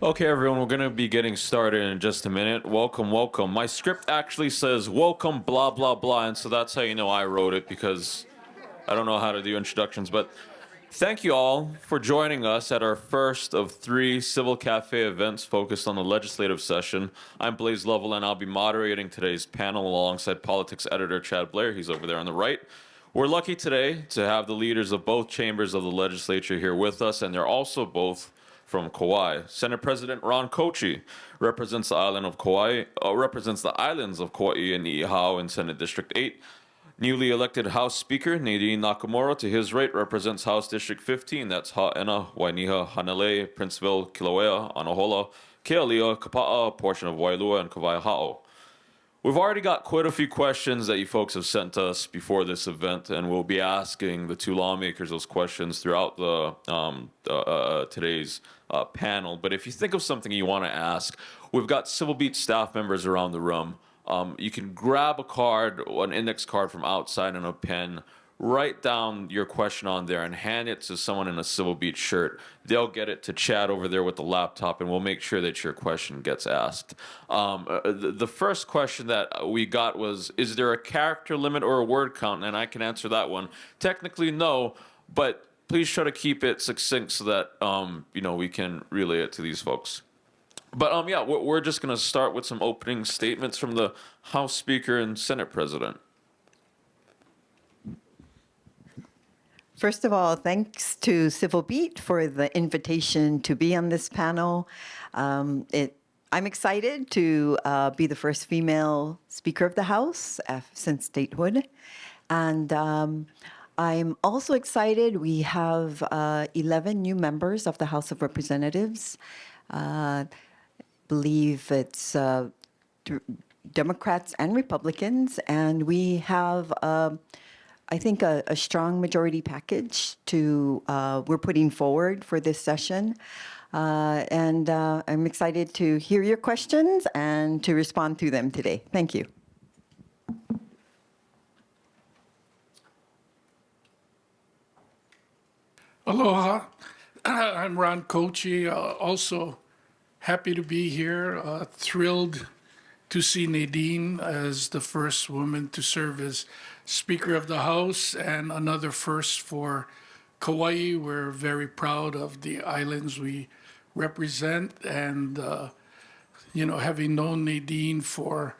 Okay, everyone, we're going to be getting started in just a minute. Welcome, welcome. My script actually says, welcome, blah, blah, blah, and so that's how you know I wrote it, because I don't know how to do introductions. But thank you all for joining us at our first of 3 Civil Cafe events focused on the legislative session. I'm Blaze Lovell, and I'll be moderating today's panel alongside politics editor Chad Blair. He's over there on the right. We're lucky today to have the leaders of both chambers of the legislature here with us, and they're also both from Kauai. Senate President Ron Kouchi represents the island of Kauai, represents the islands of Kauai and Niihau in Senate District 8. Newly elected House Speaker Nadine Nakamura, to his right, represents House District 15. That's Ha'ena, Wainiha, Hanalei, Princeville, Kilauea, Anahola, Kealia, Kapa'a, a portion of Wailua, and Kawaiʻi. We've already got quite a few questions that you folks have sent us before this event, and we'll be asking the 2 lawmakers those questions throughout the today's panel. But if you think of something you want to ask, we've got Civil Beat staff members around the room. You can grab a card, an index card from outside, and a pen. Write down your question on there and hand it to someone in a Civil Beat shirt. They'll get it to Chad over there with the laptop, and we'll make sure that your question gets asked. The first question that we got was, is there a character limit or a word count? And I can answer that one. Technically, no, but please try to keep it succinct so that we can relay it to these folks. But yeah, we're just going to start with some opening statements from the House Speaker and Senate President. First of all, thanks to Civil Beat for the invitation to be on this panel. I'm excited to be the first female Speaker of the House since statehood. And I'm also excited we have 11 new members of the House of Representatives. Believe it's Democrats and Republicans, and we have I think a strong majority package we're putting forward for this session. And I'm excited to hear your questions and to respond to them today. Thank you. Aloha, I'm Ron Kouchi, also happy to be here, thrilled to see Nadine as the first woman to serve as Speaker of the House, and another first for Kauai. We're very proud of the islands we represent, and having known Nadine for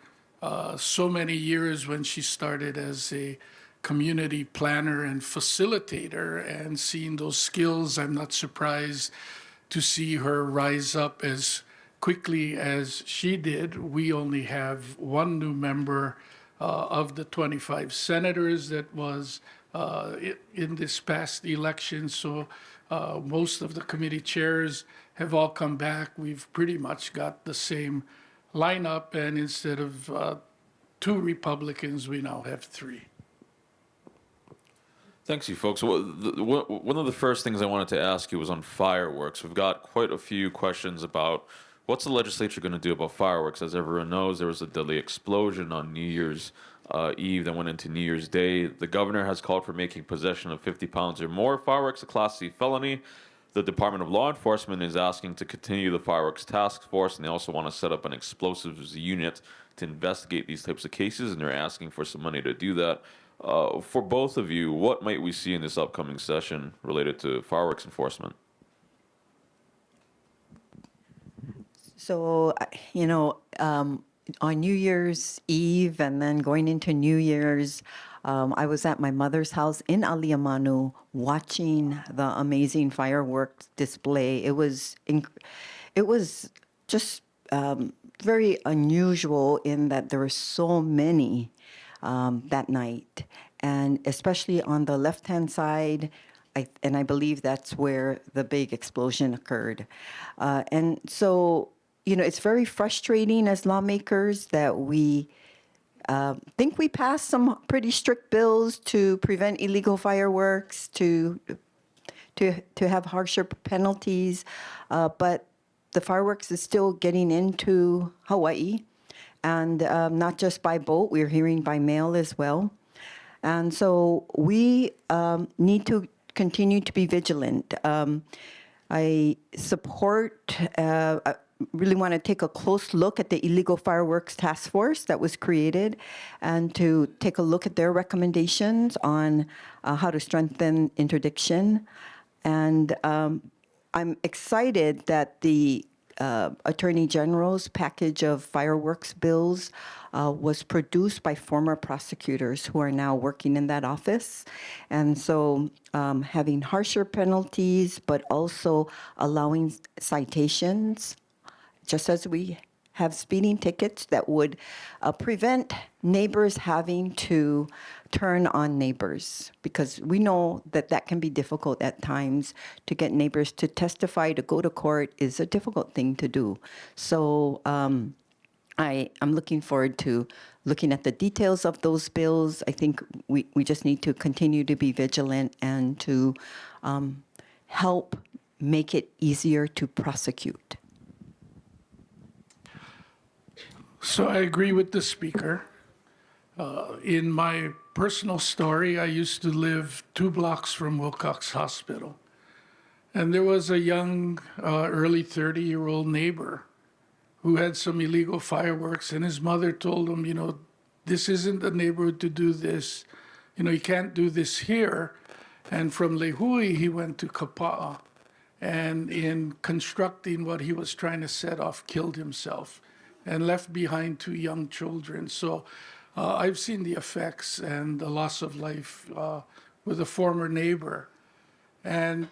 so many years when she started as a community planner and facilitator, and seeing those skills, I'm not surprised to see her rise up as quickly as she did. We only have 1 new member of the 25 senators that was in this past election. So most of the committee chairs have all come back. We've pretty much got the same lineup, and instead of 2 Republicans, we now have 3. Thanks, you folks. One of the first things I wanted to ask you was on fireworks. We've got quite a few questions about what's the legislature going to do about fireworks. As everyone knows, there was a deadly explosion on New Year's Eve that went into New Year's Day. The governor has called for making possession of 50 pounds or more fireworks a Class C felony. The Department of Law Enforcement is asking to continue the fireworks task force, and they also want to set up an explosives unit to investigate these types of cases, and they're asking for some money to do that. For both of you, what might we see in this upcoming session related to fireworks enforcement? So, on New Year's Eve and then going into New Year's, I was at my mother's house in Aliamanu watching the amazing fireworks display. It was just very unusual in that there were so many that night, and especially on the left-hand side, I believe that's where the big explosion occurred. And so, it's very frustrating as lawmakers that we think we passed some pretty strict bills to prevent illegal fireworks, to have harsher penalties, but the fireworks is still getting into Hawaii. And not just by boat, we're hearing by mail as well. And so we need to continue to be vigilant. I support, I really want to take a close look at the Illegal Fireworks Task Force that was created and to take a look at their recommendations on how to strengthen interdiction. And I'm excited that the Attorney General's package of fireworks bills was produced by former prosecutors who are now working in that office. And so having harsher penalties, but also allowing citations, just as we have speeding tickets that would prevent neighbors having to turn on neighbors, because we know that that can be difficult at times. To get neighbors to testify, to go to court is a difficult thing to do. So I'm looking forward to looking at the details of those bills. I think we just need to continue to be vigilant and to help make it easier to prosecute. So I agree with the speaker. In my personal story, I used to live 2 blocks from Wilcox Hospital. And there was a young, early 30-year-old neighbor who had some illegal fireworks, and his mother told him, you know, this isn't the neighborhood to do this. You know, you can't do this here. And from Lehui, he went to Kapa'a. And in constructing what he was trying to set off, killed himself and left behind 2 young children. So I've seen the effects and the loss of life with a former neighbor. And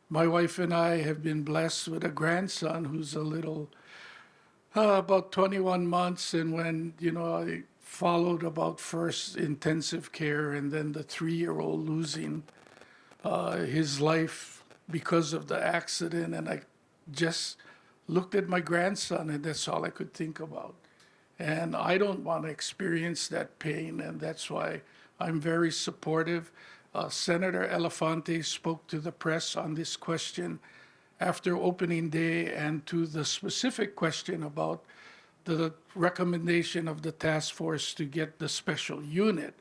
my wife and I have been blessed with a grandson who's a little, about 21 months. And when, you know, I followed about first intensive care and then the 3-year-old losing his life because of the accident. And I just looked at my grandson, and that's all I could think about. And I don't want to experience that pain, and that's why I'm very supportive. Senator Elefante spoke to the press on this question after opening day, and to the specific question about the recommendation of the task force to get the special unit.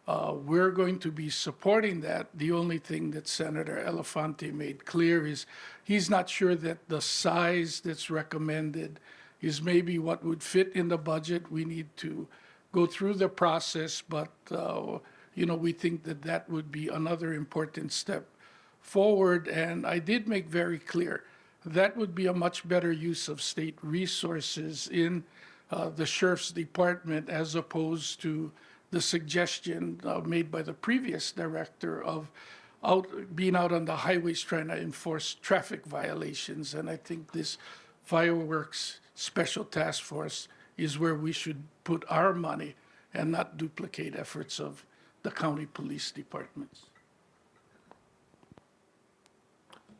We're going to be supporting that. The only thing that Senator Elefante made clear is he's not sure that the size that's recommended is maybe what would fit in the budget. We need to go through the process, but you know, we think that that would be another important step forward. And I did make very clear that would be a much better use of state resources in the sheriff's department, as opposed to the suggestion made by the previous director of being out on the highways trying to enforce traffic violations. And I think this fireworks special task force is where we should put our money and not duplicate efforts of the county police departments.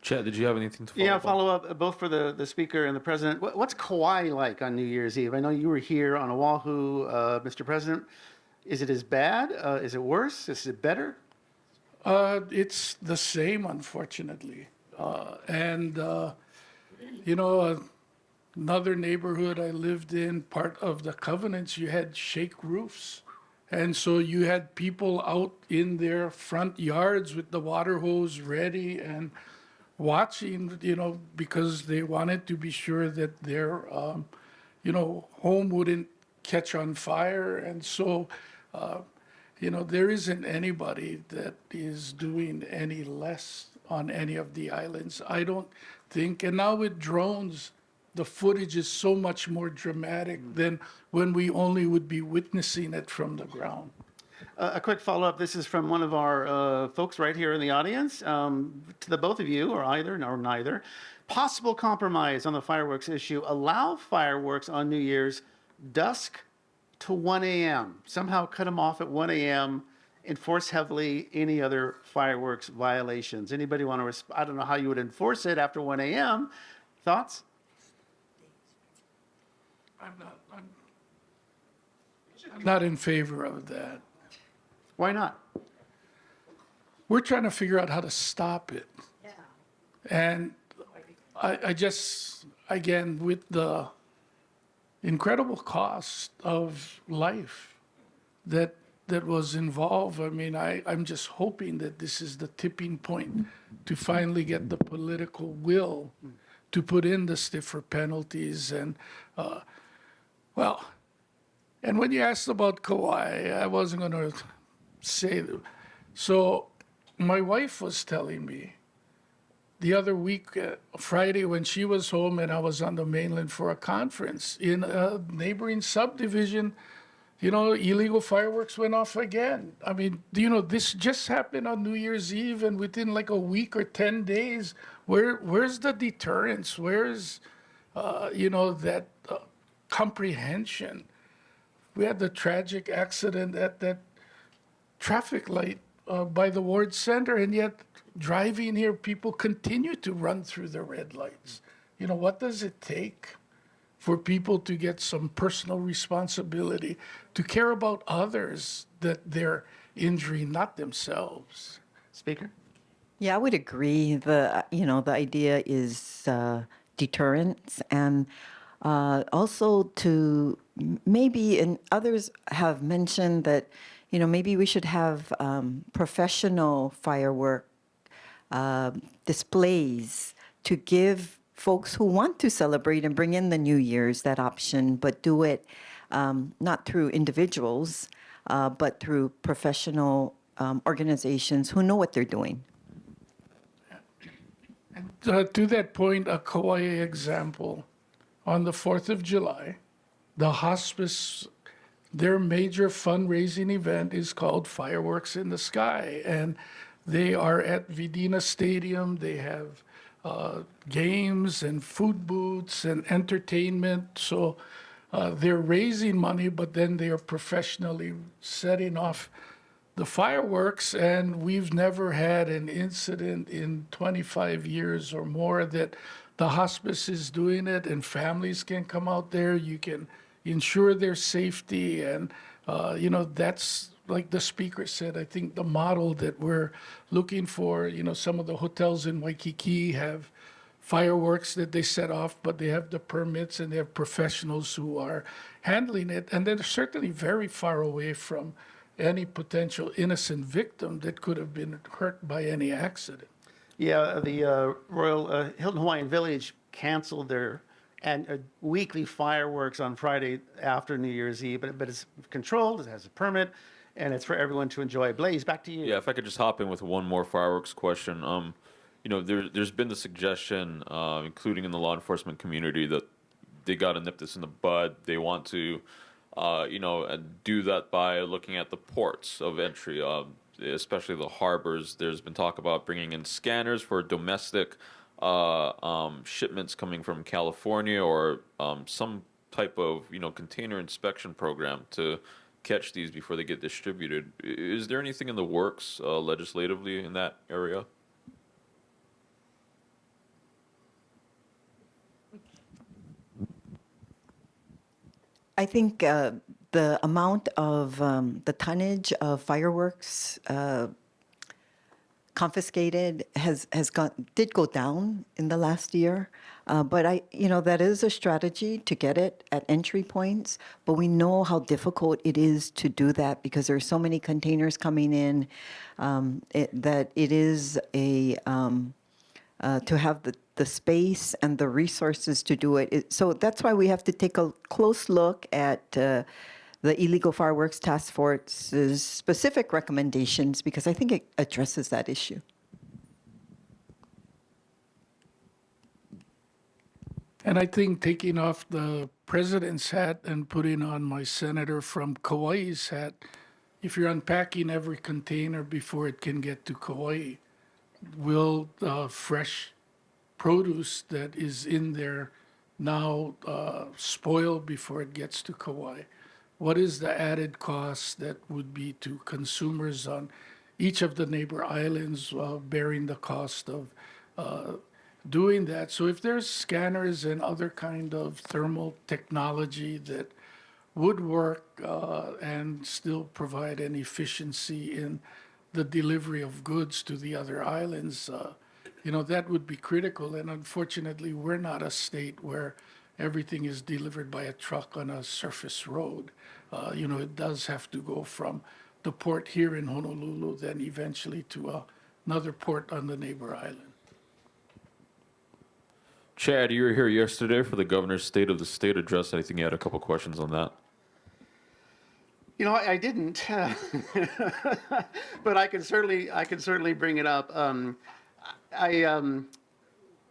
Chad, did you have anything to follow Yeah, up on? follow up both for the speaker and the president. What's Kauai like on New Year's Eve? I know you were here on Oahu, Mr. President. Is it as bad? Is it worse? Is it better? It's the same, unfortunately. You know, another neighborhood I lived in, part of the covenants, you had shake roofs. And so you had people out in their front yards with the water hose ready and watching, you know, because they wanted to be sure that their, you know, home wouldn't catch on fire. And so, you know, there isn't anybody that is doing any less on any of the islands, I don't think. And now with drones, the footage is so much more dramatic than when we only would be witnessing it from the ground. A quick follow-up. This is from one of our folks right here in the audience. To the both of you, or either or neither. Possible compromise on the fireworks issue. Allow fireworks on New Year's dusk to 1 a.m. Somehow cut them off at 1 a.m. Enforce heavily any other fireworks violations. Anybody want to? I don't know how you would enforce it after 1 a.m. Thoughts? I'm not in favor of that. Why not? We're trying to figure out how to stop it. Yeah. And I just, again, with the incredible cost of life that that was involved. I mean, I'm just hoping that this is the tipping point to finally get the political will to put in the stiffer penalties. And, well, and when you asked about Kauai, I wasn't going to say. So my wife was telling me the other week, Friday, when she was home and I was on the mainland for a conference in a neighboring subdivision, illegal fireworks went off again. I mean, this just happened on New Year's Eve, and within like a week or 10 days, where's the deterrence? Where's, that comprehension? We had the tragic accident at that traffic light by the Ward Center, and yet driving here, people continue to run through the red lights. What does it take for people to get some personal responsibility, to care about others that they're injuring, not themselves? Speaker? Yeah, I would agree. The idea is deterrence, and also to maybe, and others have mentioned that, maybe we should have professional firework displays to give folks who want to celebrate and bring in the New Year's that option, but do it not through individuals, but through professional organizations who know what they're doing. To that point, a Kauai example. On the 4th of July, the hospice, their major fundraising event is called Fireworks in the Sky. And they are at Vidina Stadium. They have games and food booths and entertainment. So they're raising money, but then they are professionally setting off the fireworks. And we've never had an incident in 25 years or more that the hospice is doing it, and families can come out there. You can ensure their safety. And, that's, like the speaker said, I think the model that we're looking for. Some of the hotels in Waikiki have fireworks that they set off, but they have the permits and they have professionals who are handling it. And they're certainly very far away from any potential innocent victim that could have been hurt by any accident. Yeah, the Royal Hilton Hawaiian Village canceled their weekly fireworks on Friday after New Year's Eve, but it's controlled, it has a permit, and it's for everyone to enjoy. Blaze, back to you. Yeah, if I could just hop in with one more fireworks question. There's been the suggestion, including in the law enforcement community, that they got to nip this in the bud. They want to, do that by looking at the ports of entry, especially the harbors. There's been talk about bringing in scanners for domestic shipments coming from California, or some type of container inspection program to catch these before they get distributed. Is there anything in the works legislatively in that area? I think the amount of the tonnage of fireworks confiscated did go down in the last year, but that is a strategy to get it at entry points. But we know how difficult it is to do that because there are so many containers coming in that it is to have the space and the resources to do it. So that's why we have to take a close look at the Illegal Fireworks Task Force's specific recommendations, because I think it addresses that issue. And I think taking off the president's hat and putting on my senator from Kauai's hat, if you're unpacking every container before it can get to Kauai, will fresh produce that is in there now spoil before it gets to Kauai? What is the added cost that would be to consumers on each of the neighbor islands bearing the cost of doing that? So if there's scanners and other kind of thermal technology that would work and still provide an efficiency in the delivery of goods to the other islands, that would be critical. And unfortunately, we're not a state where everything is delivered by a truck on a surface road. It does have to go from the port here in Honolulu, then eventually to another port on the neighbor island. Chad, you were here yesterday for the governor's State of the State address. I think you had a couple questions on that. You know, I didn't, but I can certainly bring it up.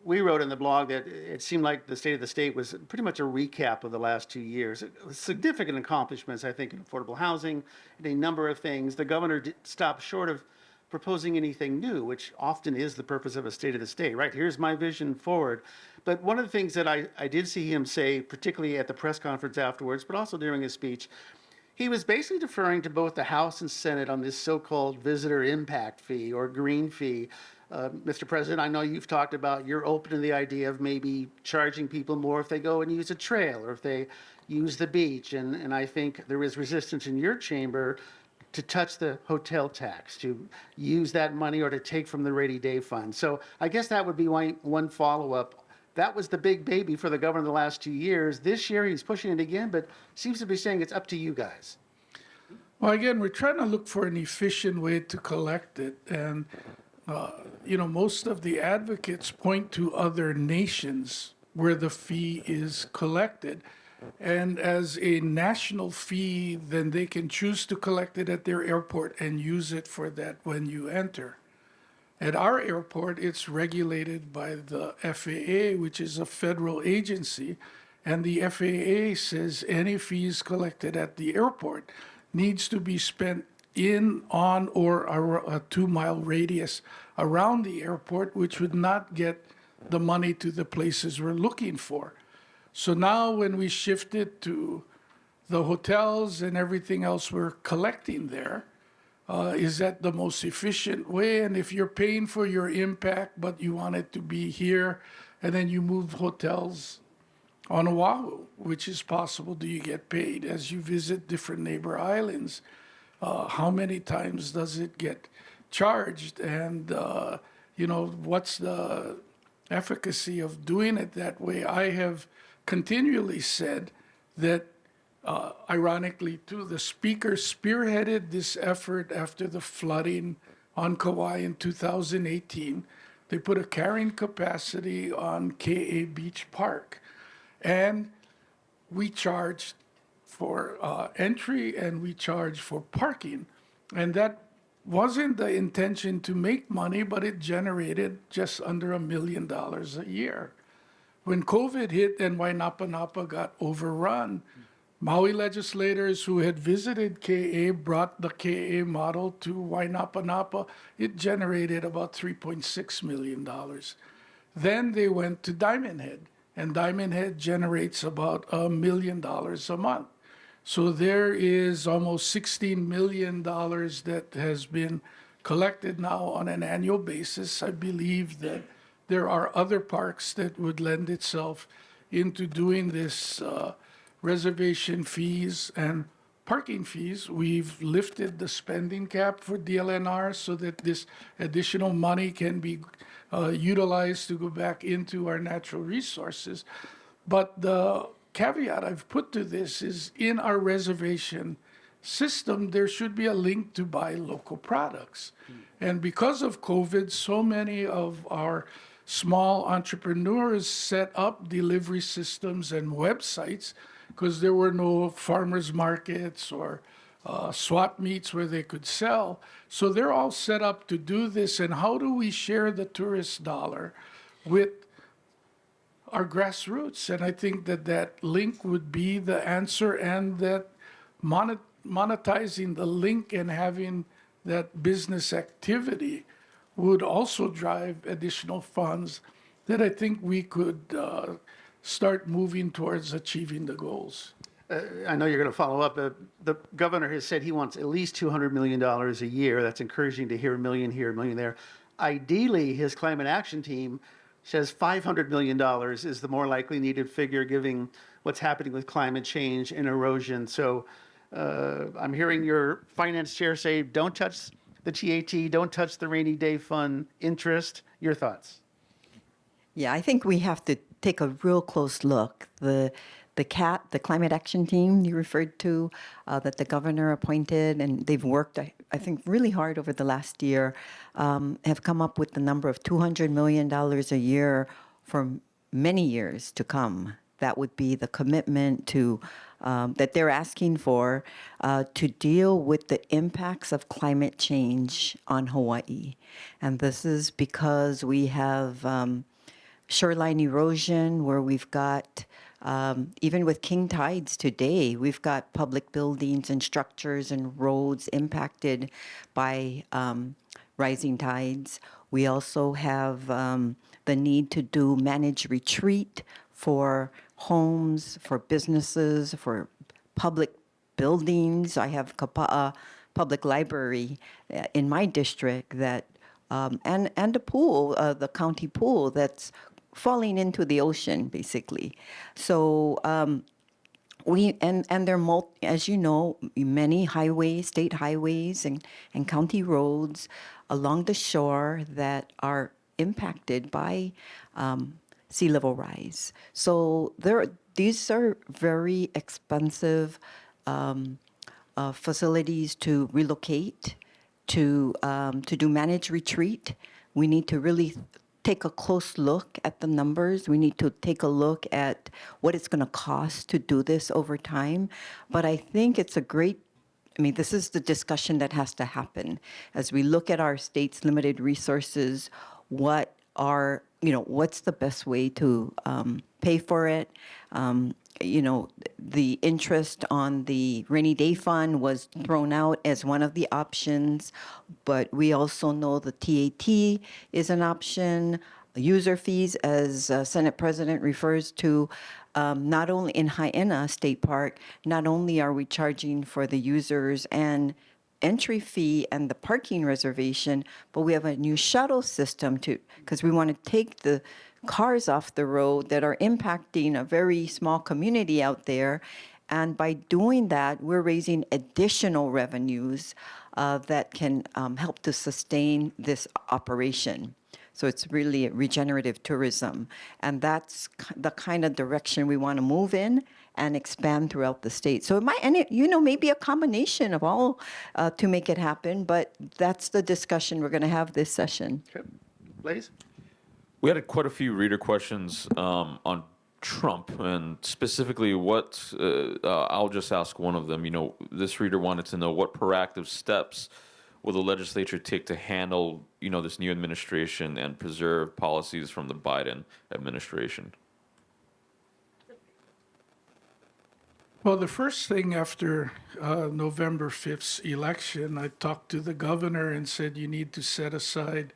We wrote in the blog that it seemed like the State of the State was pretty much a recap of the last 2 years. Significant accomplishments, I think, in affordable housing and a number of things. The governor stopped short of proposing anything new, which often is the purpose of a State of the State, right? Here's my vision forward. But one of the things that I did see him say, particularly at the press conference afterwards, but also during his speech, he was basically deferring to both the House and Senate on this so-called visitor impact fee or green fee. Mr. President, I know you've talked about you're open to the idea of maybe charging people more if they go and use a trail or if they use the beach. And I think there is resistance in your chamber to touch the hotel tax, to use that money or to take from the rainy day fund. So I guess that would be one follow-up. That was the big baby for the governor the last 2 years. This year he's pushing it again, but seems to be saying it's up to you guys. Well, again, we're trying to look for an efficient way to collect it. And, you know, most of the advocates point to other nations where the fee is collected. And as a national fee, then they can choose to collect it at their airport and use it for that when you enter. At our airport, it's regulated by the FAA, which is a federal agency, and the FAA says any fees collected at the airport needs to be spent in, on, or a 2-mile radius around the airport, which would not get the money to the places we're looking for. So now when we shifted to the hotels and everything else we're collecting there, is that the most efficient way? And if you're paying for your impact, but you want it to be here, and then you move hotels on Oahu, which is possible, do you get paid as you visit different neighbor islands? How many times does it get charged? And, you know, what's the efficacy of doing it that way? I have continually said that ironically, too, the Speaker spearheaded this effort after the flooding on Kauai in 2018. They put a carrying capacity on K.A. Beach Park. And we charged for entry and we charged for parking. And that wasn't the intention to make money, but it generated just under $1 million a year. When COVID hit and Wainapa got overrun, Maui legislators who had visited KA brought the KA model to Wainapa. It generated about $3.6 million. Then they went to Diamond Head, and Diamond Head generates about $1 million a month. So there is almost $16 million that has been collected now on an annual basis. I believe that there are other parks that would lend itself into doing this reservation fees and parking fees. We've lifted the spending cap for DLNR so that this additional money can be utilized to go back into our natural resources. But the caveat I've put to this is in our reservation system, there should be a link to buy local products. And because of COVID, so many of our small entrepreneurs set up delivery systems and websites because there were no farmers markets or swap meets where they could sell. So they're all set up to do this. And how do we share the tourist dollar with our grassroots? And I think that that link would be the answer, and that monetizing the link and having that business activity would also drive additional funds that I think we could start moving towards achieving the goals. I know you're going to follow up. The governor has said he wants at least $200 million a year. That's encouraging to hear, $1 million here, $1 million there. Ideally, his climate action team says $500 million is the more likely needed figure, given what's happening with climate change and erosion. So I'm hearing your finance chair say, don't touch the TAT, don't touch the rainy day fund interest. Your thoughts? Yeah, I think we have to take a real close look. The the CAT, the Climate Action Team you referred to, that the governor appointed, and they've worked, I think, really hard over the last year, have come up with the number of $200 million a year for many years to come. That would be the commitment to that they're asking for to deal with the impacts of climate change on Hawaii. And this is because we have shoreline erosion, where we've got, even with king tides today, we've got public buildings and structures and roads impacted by rising tides. We also have the need to do managed retreat for homes, for businesses, for public buildings. I have Kapa'a Public Library in my district that, and a pool, the county pool that's falling into the ocean, basically. So and there are, as you know, many highways, state highways and county roads along the shore that are impacted by sea level rise. So these are very expensive facilities to relocate, to do managed retreat. We need to really take a close look at the numbers. We need to take a look at what it's going to cost to do this over time. But I think it's a great, I mean, this is the discussion that has to happen as we look at our state's limited resources. What are, what's the best way to pay for it? The interest on the rainy day fund was thrown out as one of the options, but we also know the TAT is an option. User fees, as Senate President refers to, not only in Haena State Park, not only are we charging for the users and entry fee and the parking reservation, but we have a new shuttle system because we want to take the cars off the road that are impacting a very small community out there. And by doing that, we're raising additional revenues that can help to sustain this operation. So it's really regenerative tourism. And that's the kind of direction we want to move in and expand throughout the state. So it might, and maybe a combination of all to make it happen, but that's the discussion we're going to have this session. Okay. Blaze? We had quite a few reader questions on Trump, and specifically what, I'll just ask one of them. This reader wanted to know what proactive steps will the legislature take to handle, this new administration and preserve policies from the Biden administration? Well, the first thing after November 5th's election, I talked to the governor and said, you need to set aside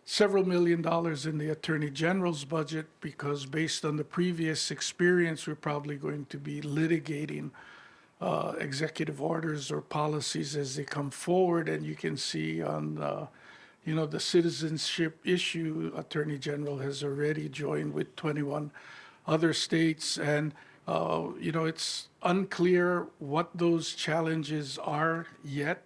several $million in the Attorney General's budget, because based on the previous experience, we're probably going to be litigating executive orders or policies as they come forward. And you can see on, the citizenship issue, Attorney General has already joined with 21 other states. And, it's unclear what those challenges are yet.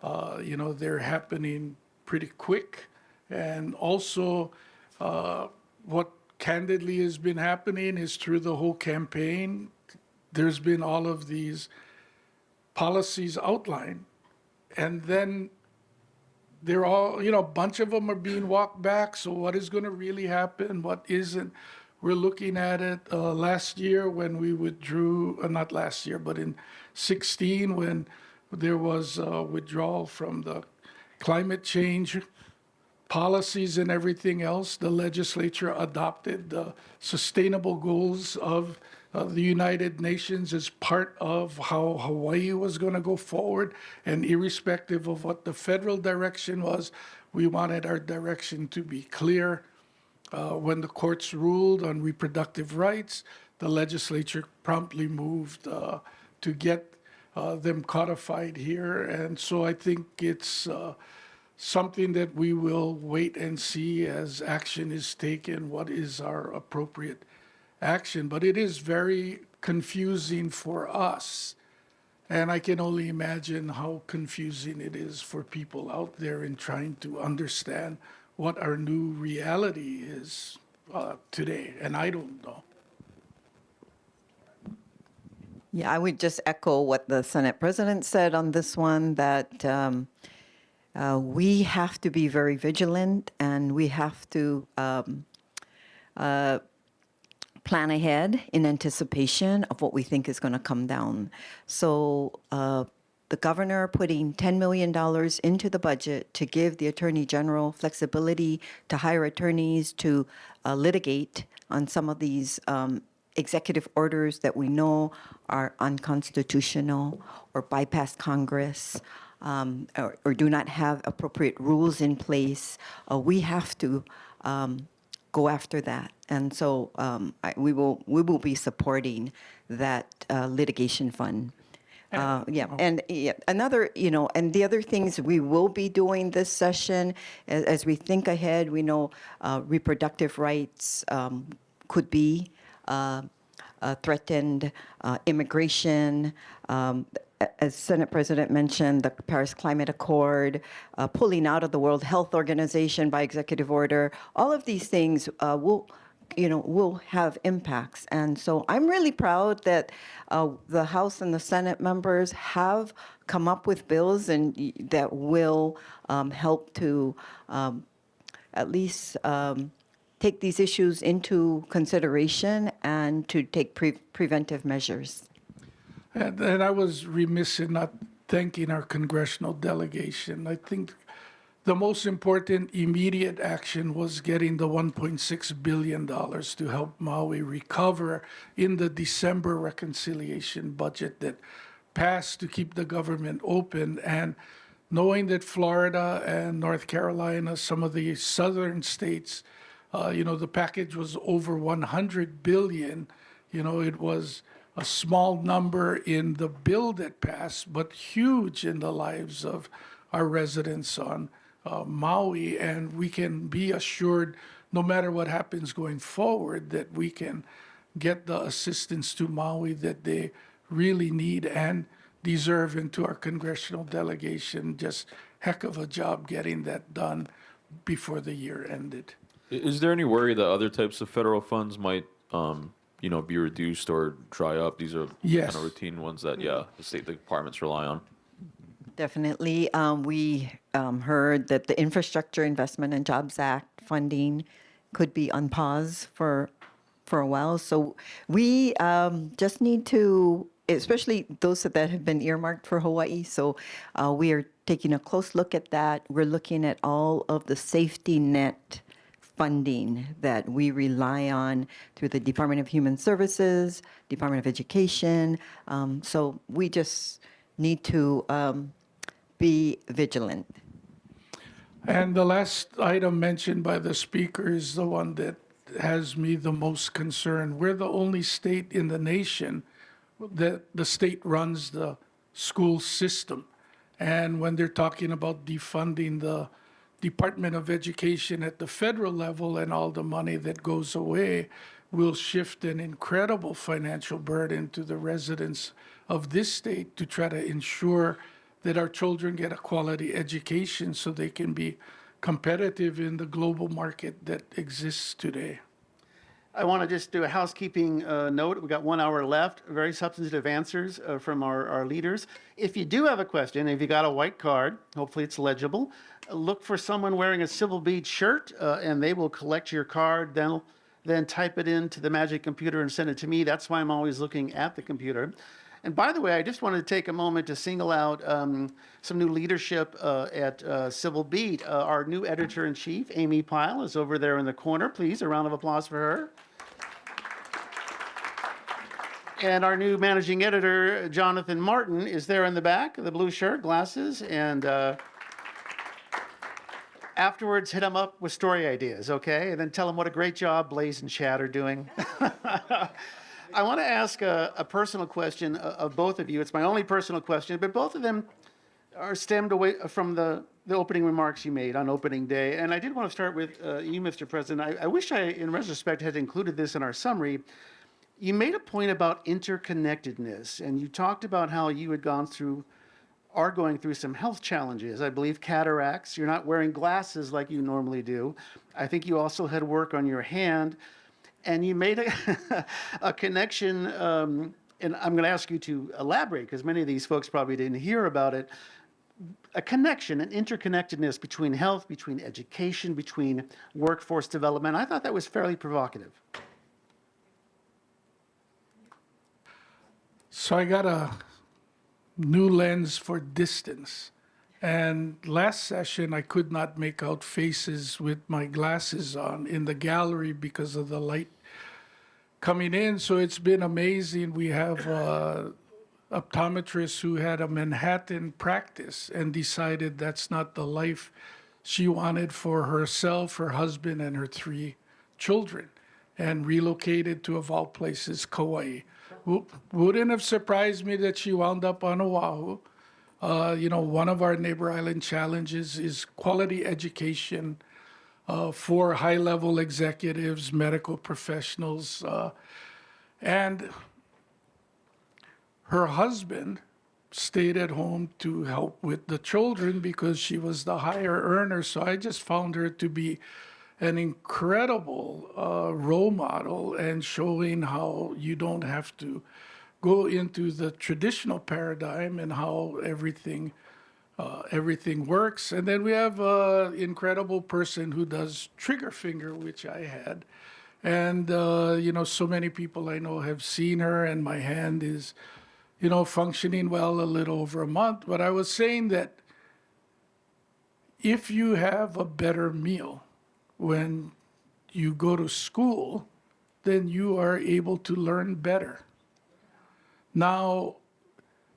They're happening pretty quick. And also, what candidly has been happening is through the whole campaign, there's been all of these policies outlined. And then they're all, a bunch of them are being walked back. So what is going to really happen? What isn't? We're looking at it last year when we withdrew, not last year, but in 2016 when there was withdrawal from the climate change policies and everything else. The legislature adopted the sustainable goals of the United Nations as part of how Hawaii was going to go forward. And irrespective of what the federal direction was, we wanted our direction to be clear. When the courts ruled on reproductive rights, the legislature promptly moved to get them codified here. And so I think it's something that we will wait and see as action is taken, what is our appropriate action. But it is very confusing for us. And I can only imagine how confusing it is for people out there in trying to understand what our new reality is today. And I don't know. Yeah, I would just echo what the Senate President said on this one, that we have to be very vigilant, and we have to plan ahead in anticipation of what we think is going to come down. So the governor putting $10 million into the budget to give the Attorney General flexibility to hire attorneys to litigate on some of these executive orders that we know are unconstitutional or bypass Congress, or do not have appropriate rules in place. We have to go after that, and so we will be supporting that litigation fund. Another, and the other things we will be doing this session, as we think ahead, we know reproductive rights could be threatened, immigration, as Senate President mentioned, the Paris Climate Accord, pulling out of the World Health Organization by executive order. All of these things will have impacts. And so I'm really proud that the House and the Senate members have come up with bills and that will help to at least take these issues into consideration and to take preventive measures. And I was remiss in not thanking our congressional delegation. I think the most important immediate action was getting the $1.6 billion to help Maui recover in the December reconciliation budget that passed to keep the government open. And knowing that Florida and North Carolina, some of the southern states, the package was over $100 billion. It was a small number in the bill that passed, but huge in the lives of our residents on Maui. And we can be assured, no matter what happens going forward, that we can get the assistance to Maui that they really need and deserve. And to our congressional delegation, just heck of a job getting that done before the year ended. Is there any worry that other types of federal funds might be reduced or dry up? These are Yes. kind of routine ones that, the state departments rely on. Definitely. We heard that the Infrastructure Investment and Jobs Act funding could be on pause for a while. So we just need to, especially those that have been earmarked for Hawaii. So we are taking a close look at that. We're looking at all of the safety net funding that we rely on through the Department of Human Services, Department of Education. So we just need to be vigilant. And the last item mentioned by the speaker is the one that has me the most concerned. We're the only state in the nation that the state runs the school system. And when they're talking about defunding the Department of Education at the federal level and all the money that goes away will shift an incredible financial burden to the residents of this state to try to ensure that our children get a quality education so they can be competitive in the global market that exists today. I want to just do a housekeeping note. We've got 1 hour left, very substantive answers from our leaders. If you do have a question, if you got a white card, hopefully it's legible, look for someone wearing a Civil Beat shirt and they will collect your card. Then type it into the magic computer and send it to me. That's why I'm always looking at the computer. And by the way, I just wanted to take a moment to single out some new leadership at Civil Beat. Our new editor-in-chief, Amy Pyle, is over there in the corner. Please, a round of applause for her. And our new managing editor, Jonathan Martin, is there in the back, the blue shirt, glasses, and afterwards hit him up with story ideas, okay? And then tell him what a great job Blaze and Chad are doing. I want to ask a personal question of both of you. It's my only personal question, but both of them are stemmed away from the opening remarks you made on opening day. And I did want to start with you, Mr. President. I wish I, in retrospect, had included this in our summary. You made a point about interconnectedness, and you talked about how you had are going through some health challenges. I believe cataracts. You're not wearing glasses like you normally do. I think you also had work on your hand. And you made a connection and I'm going to ask you to elaborate because many of these folks probably didn't hear about it, a connection, an interconnectedness between health, between education, between workforce development. I thought that was fairly provocative. So I got a new lens for distance. And last session, I could not make out faces with my glasses on in the gallery because of the light coming in. So it's been amazing. We have optometrist who had a Manhattan practice and decided that's not the life she wanted for herself, her husband, and her 3 children, and relocated to, of all places, Kauai. Wouldn't have surprised me that she wound up on Oahu. One of our neighbor island challenges is quality education for high-level executives, medical professionals, and her husband stayed at home to help with the children because she was the higher earner. So I just found her to be an incredible role model and showing how you don't have to go into the traditional paradigm and how everything works. And then we have an incredible person who does trigger finger, which I had. And, so many people I know have seen her, and my hand is functioning well a little over a month. But I was saying that if you have a better meal when you go to school, then you are able to learn better. Now,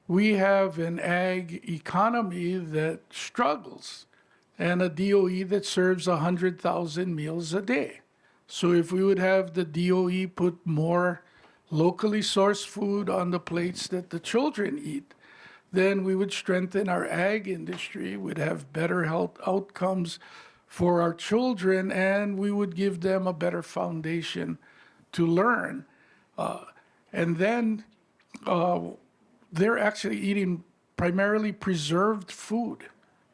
we have an ag economy that struggles and a DOE that serves 100,000 meals a day. So if we would have the DOE put more locally sourced food on the plates that the children eat, then we would strengthen our ag industry, we'd have better health outcomes for our children, and we would give them a better foundation to learn. And then they're actually eating primarily preserved food.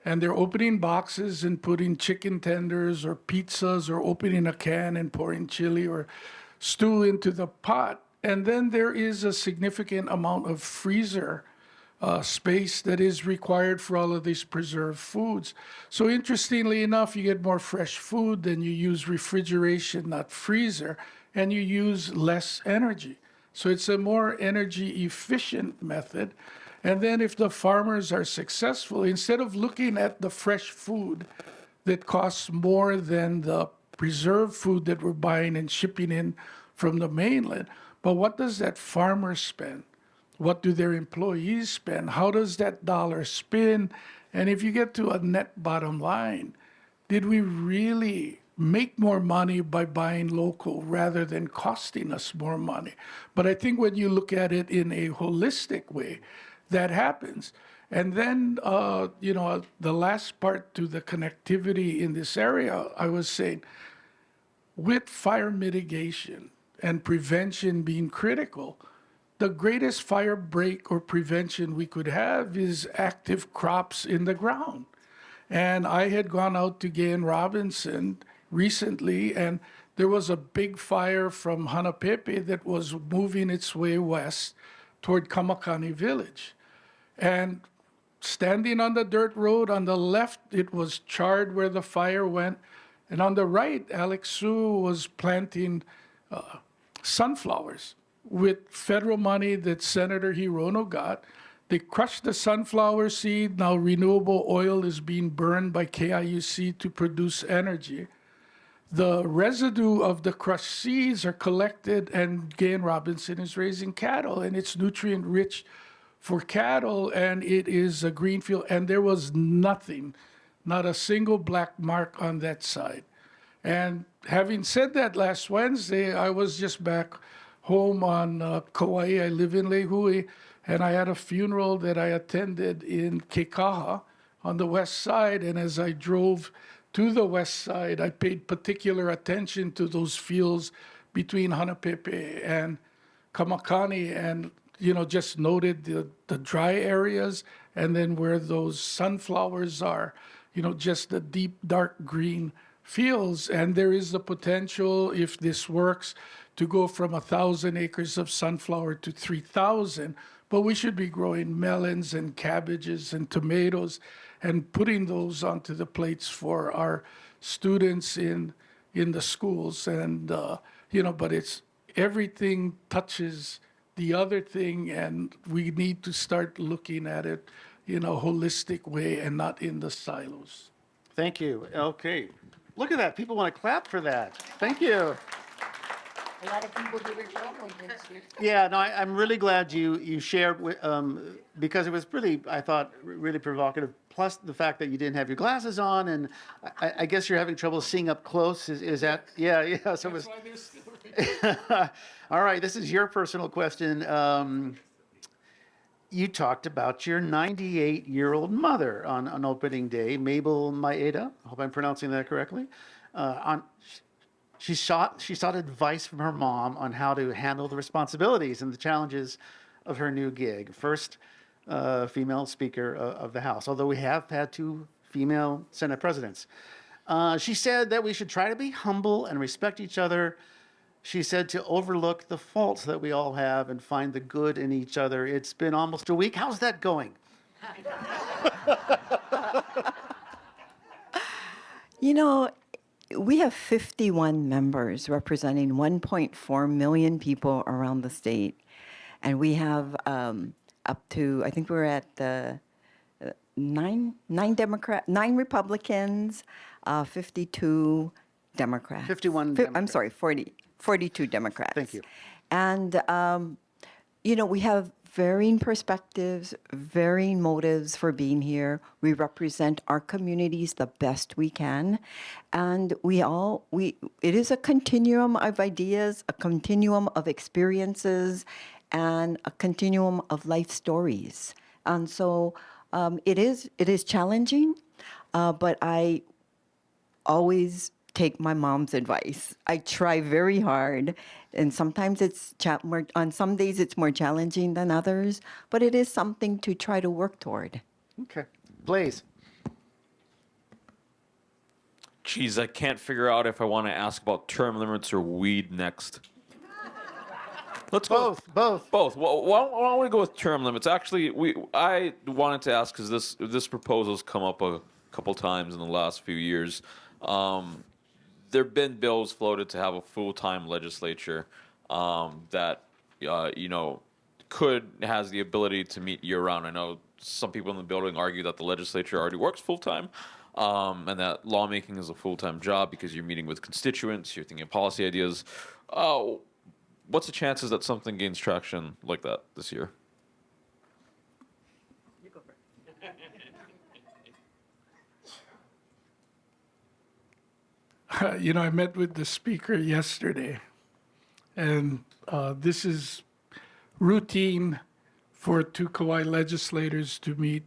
And they're opening boxes and putting chicken tenders or pizzas or opening a can and pouring chili or stew into the pot. And then there is a significant amount of freezer space that is required for all of these preserved foods. So interestingly enough, you get more fresh food, then you use refrigeration, not freezer, and you use less energy. So it's a more energy efficient method. And then if the farmers are successful, instead of looking at the fresh food that costs more than the preserved food that we're buying and shipping in from the mainland, but what does that farmer spend? What do their employees spend? How does that dollar spin? And if you get to a net bottom line, did we really make more money by buying local rather than costing us more money? But I think when you look at it in a holistic way, that happens. And then, the last part to the connectivity in this area, I was saying, with fire mitigation and prevention being critical, the greatest fire break or prevention we could have is active crops in the ground. And I had gone out to Gay and Robinson recently, and there was a big fire from Hanapepe that was moving its way west toward Kamakani Village. And standing on the dirt road, on the left, it was charred where the fire went. And on the right, Alex Sue was planting sunflowers with federal money that Senator Hirono got. They crushed the sunflower seed. Now renewable oil is being burned by KIUC to produce energy. The residue of the crushed seeds are collected, and Gay and Robinson is raising cattle, and it's nutrient rich for cattle, and it is a green field, and there was nothing, not a single black mark on that side. And having said that, last Wednesday, I was just back home on Kauai. I live in Lehui, and I had a funeral that I attended in Kekaha on the west side, and as I drove to the west side, I paid particular attention to those fields between Hanapepe and Kamakani, and just noted the dry areas, and then where those sunflowers are, just the deep dark green feels. And there is the potential, if this works, to go from 1,000 acres of sunflower to 3,000. But we should be growing melons and cabbages and tomatoes and putting those onto the plates for our students in the schools. And, but it's everything touches the other thing, and we need to start looking at it in a holistic way and not in the silos. Thank you. Okay. Look at that. People want to clap for that. Thank you. A lot of people give it trouble this year. Yeah, no, I'm really glad you shared because it was really, I thought, really provocative. Plus the fact that you didn't have your glasses on, and I guess you're having trouble seeing up close. Is that? Yeah. So it was. All right, this is your personal question. You talked about your 98-year-old mother on opening day, Mabel Maeda. I hope I'm pronouncing that correctly. She sought advice from her mom on how to handle the responsibilities and the challenges of her new gig. First female Speaker of the House, although we have had 2 female Senate presidents. She said that we should try to be humble and respect each other. She said to overlook the faults that we all have and find the good in each other. It's been almost a week. How's that going? We have 51 members representing 1.4 million people around the state. And we have up to, I think we're at nine Republicans, 52 Democrats. 51 I'm Democrats. sorry, 42 Democrats. Thank you. And, we have varying perspectives, varying motives for being here. We represent our communities the best we can. And it is a continuum of ideas, a continuum of experiences, and a continuum of life stories. And so it is challenging, but I always take my mom's advice. I try very hard, and sometimes on some days it's more challenging than others, but it is something to try to work toward. Okay. Blaze. Geez, I can't figure out if I want to ask about term limits or weed next. Let's go. Both. Well, why don't we go with term limits? Actually, I wanted to ask because this proposal's come up a couple times in the last few years. There have been bills floated to have a full-time legislature that has the ability to meet year-round. I know some people in the building argue that the legislature already works full-time, and that lawmaking is a full-time job because you're meeting with constituents, you're thinking of policy ideas. What's the chances that something gains traction like that this year? I met with the Speaker yesterday, and this is routine for 2 Kauai legislators to meet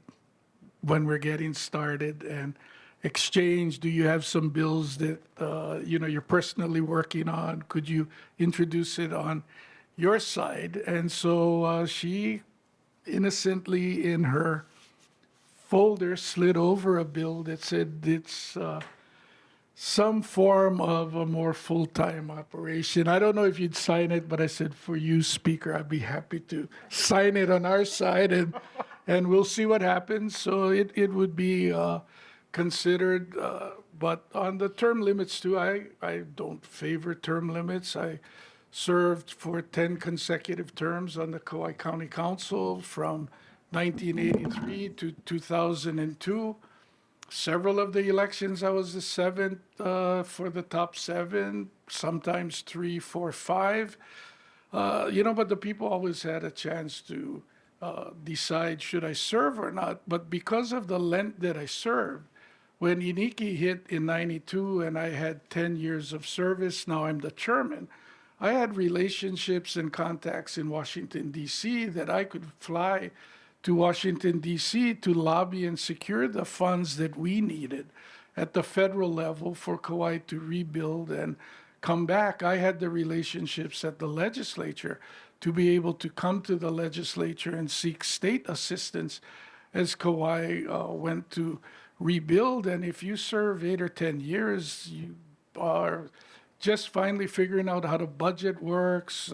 when we're getting started and exchange. Do you have some bills that you're personally working on? Could you introduce it on your side? And so she innocently in her folder slid over a bill that said it's some form of a more full-time operation. I don't know if you'd sign it, but I said, for you, Speaker, I'd be happy to sign it on our side, and we'll see what happens. So it would be considered, but on the term limits too, I don't favor term limits. I served for 10 consecutive terms on the Kauai County Council from 1983 to 2002. Several of the elections, I was the 7th for the top 7, sometimes 3, 4, 5. But the people always had a chance to decide should I serve or not. But because of the length that I served, when Iniki hit in 92 and I had 10 years of service, now I'm the chairman, I had relationships and contacts in Washington, D.C. that I could fly to Washington, D.C. to lobby and secure the funds that we needed at the federal level for Kauai to rebuild and come back. I had the relationships at the legislature to be able to come to the legislature and seek state assistance as Kauai went to rebuild. And if you serve 8 or 10 years, you are just finally figuring out how the budget works,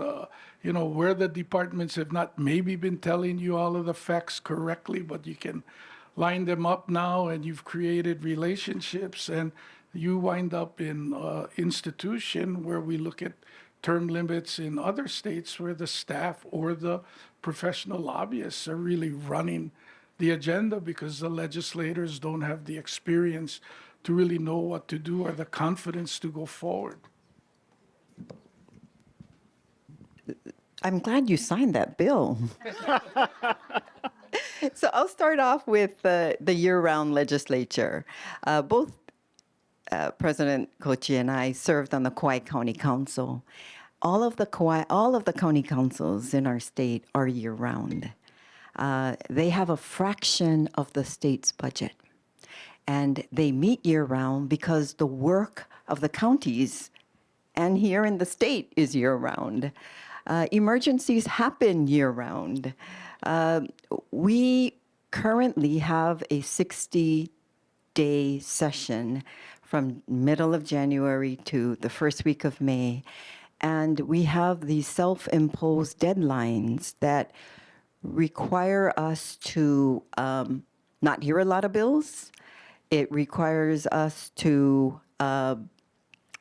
where the departments have not maybe been telling you all of the facts correctly, but you can line them up now, and you've created relationships, and you wind up in an institution where we look at term limits in other states where the staff or the professional lobbyists are really running the agenda because the legislators don't have the experience to really know what to do or the confidence to go forward. I'm glad you signed that bill. So I'll start off with the year-round legislature. Both President Kouchi and I served on the Kauai County Council. All of the county councils in our state are year-round. They have a fraction of the state's budget, and they meet year-round because the work of the counties and here in the state is year-round. Emergencies happen year-round. We currently have a 60-day session from middle of January to the first week of May, and we have these self-imposed deadlines that require us to not hear a lot of bills. It requires us to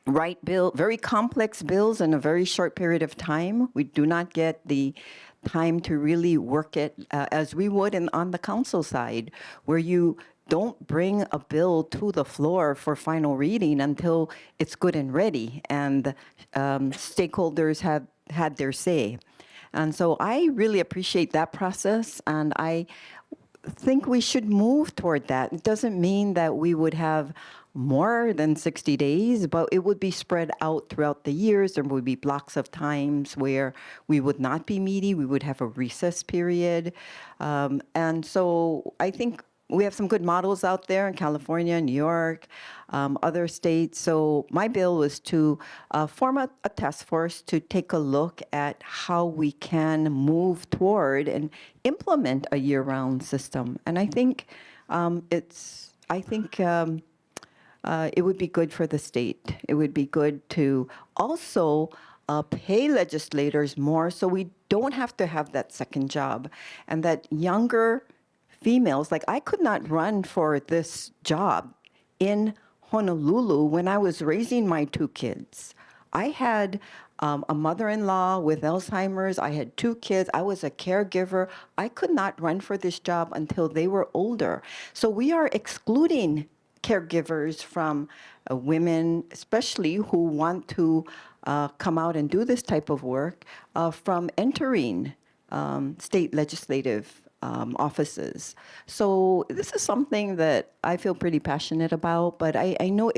write very complex bills in a very short period of time. We do not get the time to really work it as we would on the council side, where you don't bring a bill to the floor for final reading until it's good and ready and stakeholders have had their say. And so I really appreciate that process, and I think we should move toward that. It doesn't mean that we would have more than 60 days, but it would be spread out throughout the years. There would be blocks of times where we would not be meeting. We would have a recess period. And so I think we have some good models out there in California, New York, other states. So my bill was to form a task force to take a look at how we can move toward and implement a year-round system. And I think it would be good for the state. It would be good to also pay legislators more so we don't have to have that second job, and that younger females, like I could not run for this job in Honolulu when I was raising my 2 kids. I had a mother-in-law with Alzheimer's. I had 2 kids. I was a caregiver. I could not run for this job until they were older. So we are excluding caregivers from women, especially who want to come out and do this type of work, from entering state legislative offices. So this is something that I feel pretty passionate about, but I know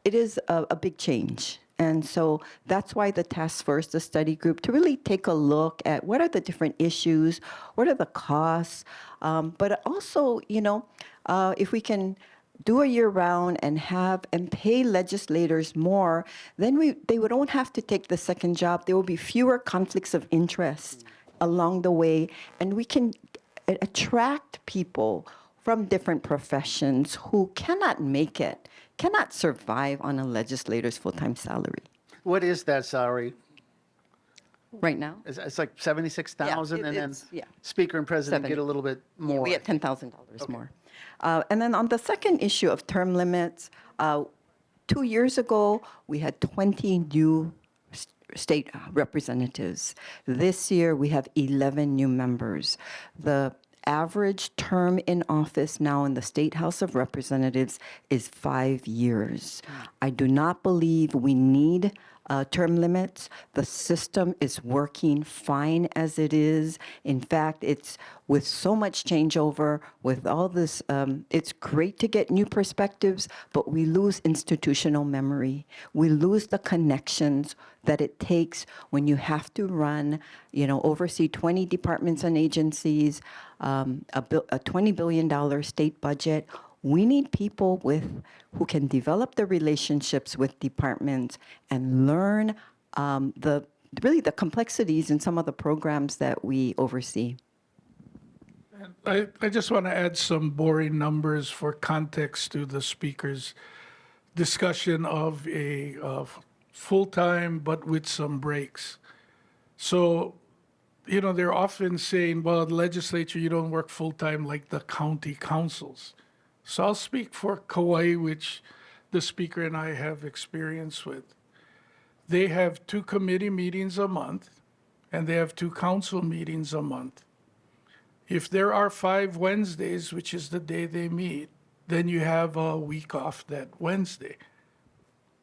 it is a big change. And so that's why the task force, the study group, to really take a look at what are the different issues, what are the costs, but also, if we can do a year-round and pay legislators more, then they don't have to take the second job. There will be fewer conflicts of interest along the way, and we can attract people from different professions who cannot survive on a legislator's full-time salary. What is that salary? Right now? It's like 76,000, and then yeah. Speaker and President 70. get a little bit more. We get $10,000 more. And then on the second issue of term limits, 2 years ago, we had 20 new state representatives. This year, we have 11 new members. The average term in office now in the State House of Representatives is 5 years. I do not believe we need term limits. The system is working fine as it is. In fact, it's with so much changeover, with all this, it's great to get new perspectives, but we lose institutional memory. We lose the connections that it takes when you have to run, oversee 20 departments and agencies, a $20 billion state budget. We need people who can develop the relationships with departments and learn the complexities in some of the programs that we oversee. I just want to add some boring numbers for context to the speaker's discussion of a full-time but with some breaks. So, you know, they're often saying, well, the legislature, you don't work full-time like the county councils. So I'll speak for Kauai, which the speaker and I have experience with. They have 2 committee meetings a month, and they have 2 council meetings a month. If there are 5 Wednesdays, which is the day they meet, then you have a week off that Wednesday.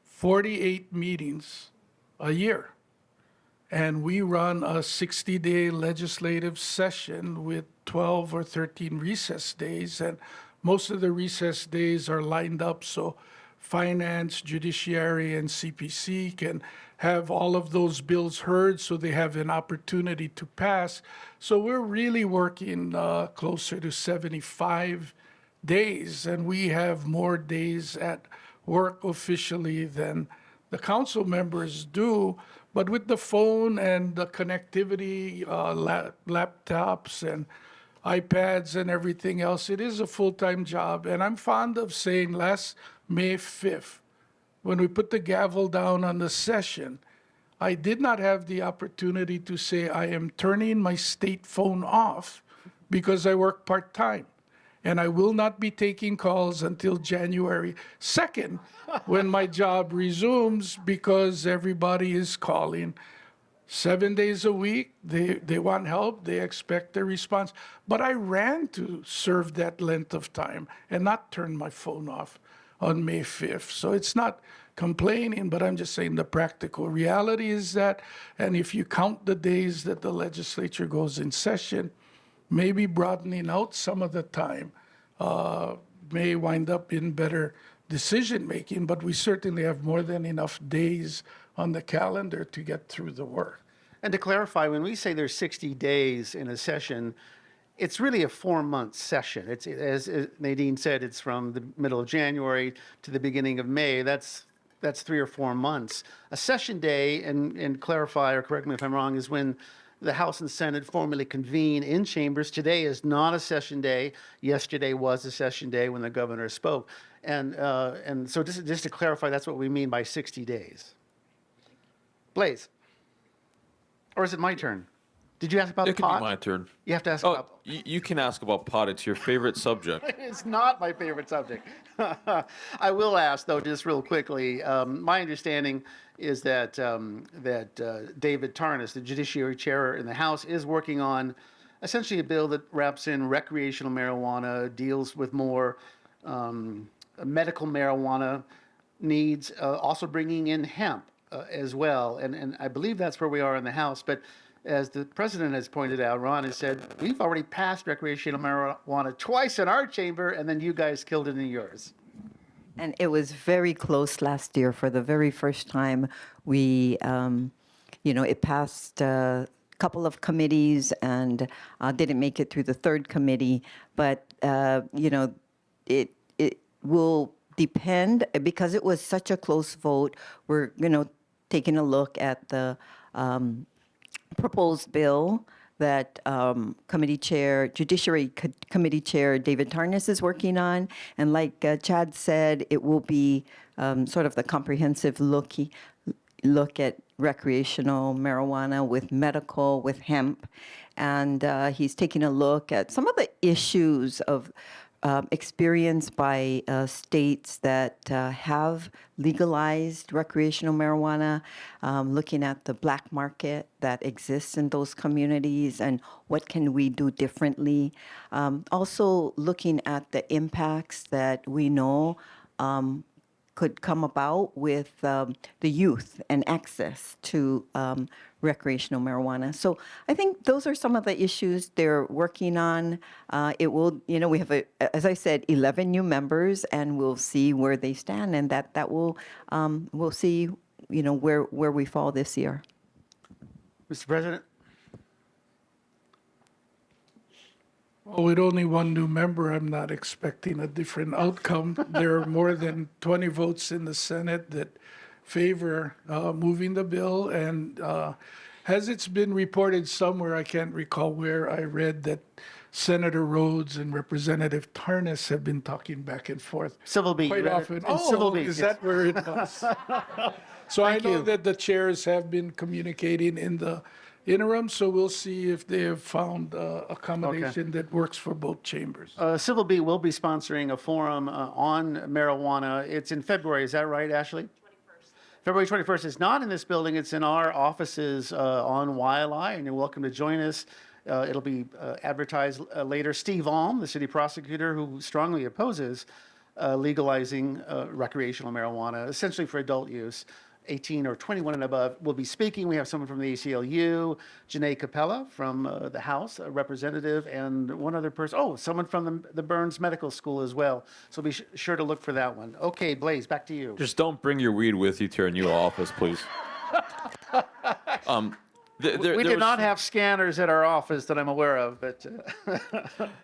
48 meetings a year. And we run a 60-day legislative session with 12 or 13 recess days. And most of the recess days are lined up so Finance, Judiciary, and CPC can have all of those bills heard so they have an opportunity to pass. So we're really working closer to 75 days, and we have more days at work officially than the council members do. But with the phone and the connectivity, laptops and iPads and everything else, it is a full-time job. And I'm fond of saying last May 5th, when we put the gavel down on the session, I did not have the opportunity to say I am turning my state phone off because I work part-time. And I will not be taking calls until January 2nd when my job resumes, because everybody is calling 7 days a week. They want help. They expect a response. But I ran to serve that length of time and not turn my phone off on May 5th. So it's not complaining, but I'm just saying the practical reality is that, and if you count the days that the legislature goes in session, maybe broadening out some of the time may wind up in better decision-making, but we certainly have more than enough days on the calendar to get through the work. And to clarify, when we say there's 60 days in a session, it's really a 4-month session. It's, as Nadine said, it's from the middle of January to the beginning of May. That's 3 or 4 months. A session day, and clarify or correct me if I'm wrong, is when the House and Senate formally convene in chambers. Today is not a session day. Yesterday was a session day when the governor spoke. And so just to clarify, that's what we mean by 60 days. Blaze. Or is it my turn? Did you ask about It the could pot? be my turn. You have to ask Oh, about... you can ask about pot. It's your favorite subject. It's not my favorite subject. I will ask, though, just real quickly. My understanding is that David Tarnas, the Judiciary Chair in the House, is working on essentially a bill that wraps in recreational marijuana, deals with more medical marijuana needs, also bringing in hemp as well. And I believe that's where we are in the House. But as the president has pointed out, Ron has said, we've already passed recreational marijuana twice in our chamber, and then you guys killed it in yours. And it was very close last year. For the very first time, we, it passed a couple of committees and didn't make it through the third committee. But, it will depend, because it was such a close vote. We're, taking a look at the proposed bill that Judiciary Committee Chair David Tarnas is working on. And like Chad said, it will be sort of the comprehensive look at recreational marijuana with medical, with hemp. And he's taking a look at some of the issues of experience by states that have legalized recreational marijuana, looking at the black market that exists in those communities and what can we do differently. Also looking at the impacts that we know could come about with the youth and access to recreational marijuana. So I think those are some of the issues they're working on. It will, we have, as I said, 11 new members, and we'll see where they stand, and that will, we'll see, where we fall this year. Mr. President? Well, with only one new member, I'm not expecting a different outcome. There are more than 20 votes in the Senate that favor moving the bill. And as it's been reported somewhere, I can't recall where I read that Senator Rhodes and Representative Tarnas have been talking back and forth Civil B. quite often. And Civil B. Is that where it was? So I know you. that the chairs have been communicating in the interim, so we'll see if they have found accommodation that works for both chambers. Civil B will be sponsoring a forum on marijuana. It's in February, is that right, Ashley? February 21st. It's not in this building, it's in our offices on YLI, and you're welcome to join us. It'll be advertised later. Steve Alm, the city prosecutor, who strongly opposes legalizing recreational marijuana, essentially for adult use, 18 or 21 and above, will be speaking. We have someone from the ACLU, Janae Capella from the House, a representative, and one other person. Someone from the Burns Medical School as well. So be sure to look for that one. Okay, Blaze, back to you. Just don't bring your weed with you to your new office, please. We did not have scanners at our office that I'm aware of, but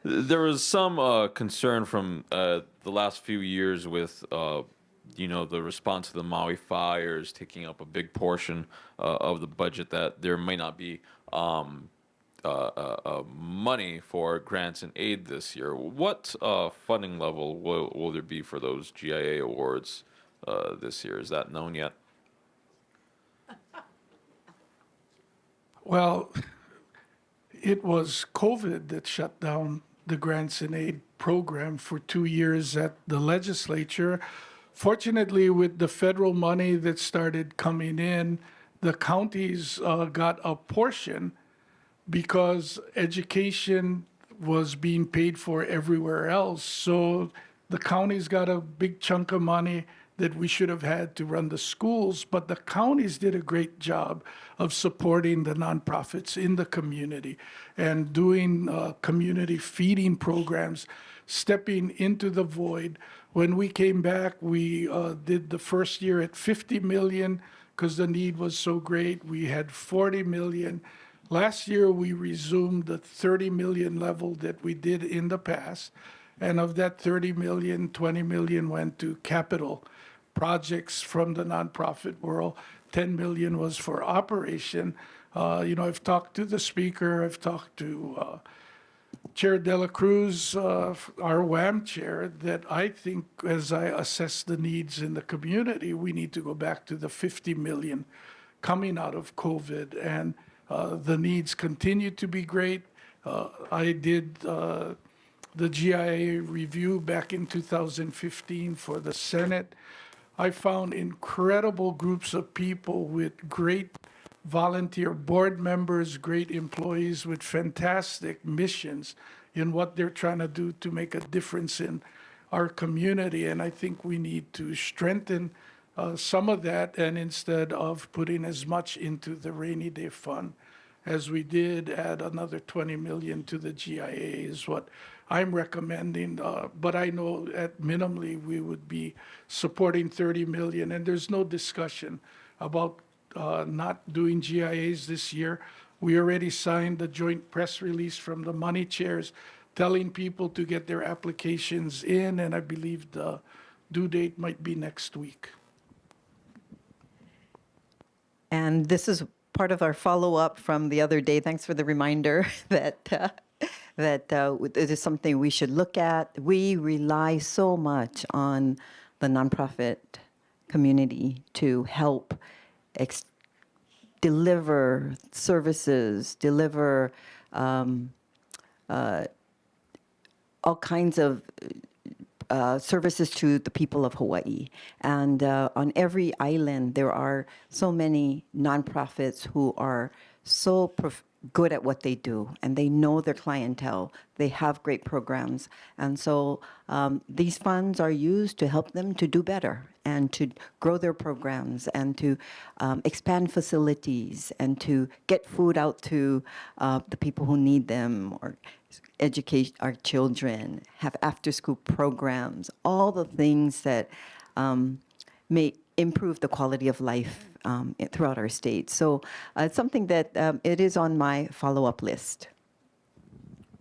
There was some concern from the last few years with, the response to the Maui fires taking up a big portion of the budget, that there may not be money for grants and aid this year. What funding level will there be for those GIA awards this year? Is that known yet? Well, it was COVID that shut down the grants and aid program for 2 years at the legislature. Fortunately, with the federal money that started coming in, the counties got a portion because education was being paid for everywhere else. So the counties got a big chunk of money that we should have had to run the schools, but the counties did a great job of supporting the nonprofits in the community and doing community feeding programs, stepping into the void. When we came back, we did the first year at 50 million because the need was so great. We had 40 million. Last year, we resumed the 30 million level that we did in the past. And of that 30 million, 20 million went to capital projects from the nonprofit world. 10 million was for operation. I've talked to the speaker, I've talked to Chair Dela Cruz, our WAM chair, that I think as I assess the needs in the community, we need to go back to the 50 million coming out of COVID. And the needs continue to be great. I did the GIA review back in 2015 for the Senate. I found incredible groups of people with great volunteer board members, great employees with fantastic missions in what they're trying to do to make a difference in our community. And I think we need to strengthen some of that, and instead of putting as much into the rainy day fund as we did, add another 20 million to the GIA is what I'm recommending. But I know at minimally we would be supporting 30 million, and there's no discussion about not doing GIAs this year. We already signed the joint press release from the money chairs telling people to get their applications in, and I believe the due date might be next week. And this is part of our follow-up from the other day. Thanks for the reminder that it is something we should look at. We rely so much on the nonprofit community to help deliver services, deliver all kinds of services to the people of Hawaii. And on every island, there are so many nonprofits who are so good at what they do, and they know their clientele. They have great programs. And so these funds are used to help them to do better and to grow their programs and to expand facilities and to get food out to the people who need them, or educate our children, have after-school programs, all the things that may improve the quality of life throughout our state. So it's something that it is on my follow-up list.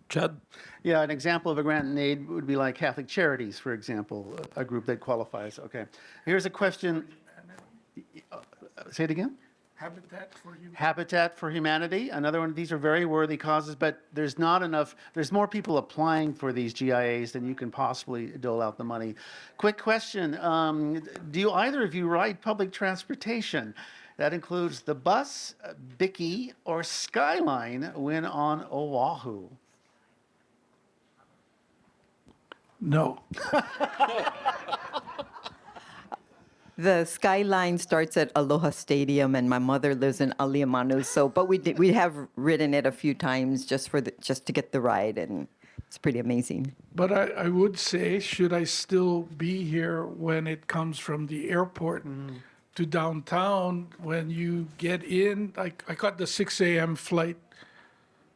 Chad? Yeah, an example of a grant and aid would be like Catholic Charities, for example, a group that qualifies. Okay. Here's a question. Say it again? Habitat for Humanity, another one. These are very worthy causes, but there's not enough. There's more people applying for these GIAs than you can possibly dole out the money. Quick question: do either of you ride public transportation? That includes the bus, Bicky, or Skyline when on Oahu. No. The Skyline starts at Aloha Stadium, and my mother lives in Aliamanu. So, but we have ridden it a few times just to get the ride, and it's pretty amazing. But I would say, should I still be here when it comes from the airport to downtown? When you get in, I caught the 6 a.m. flight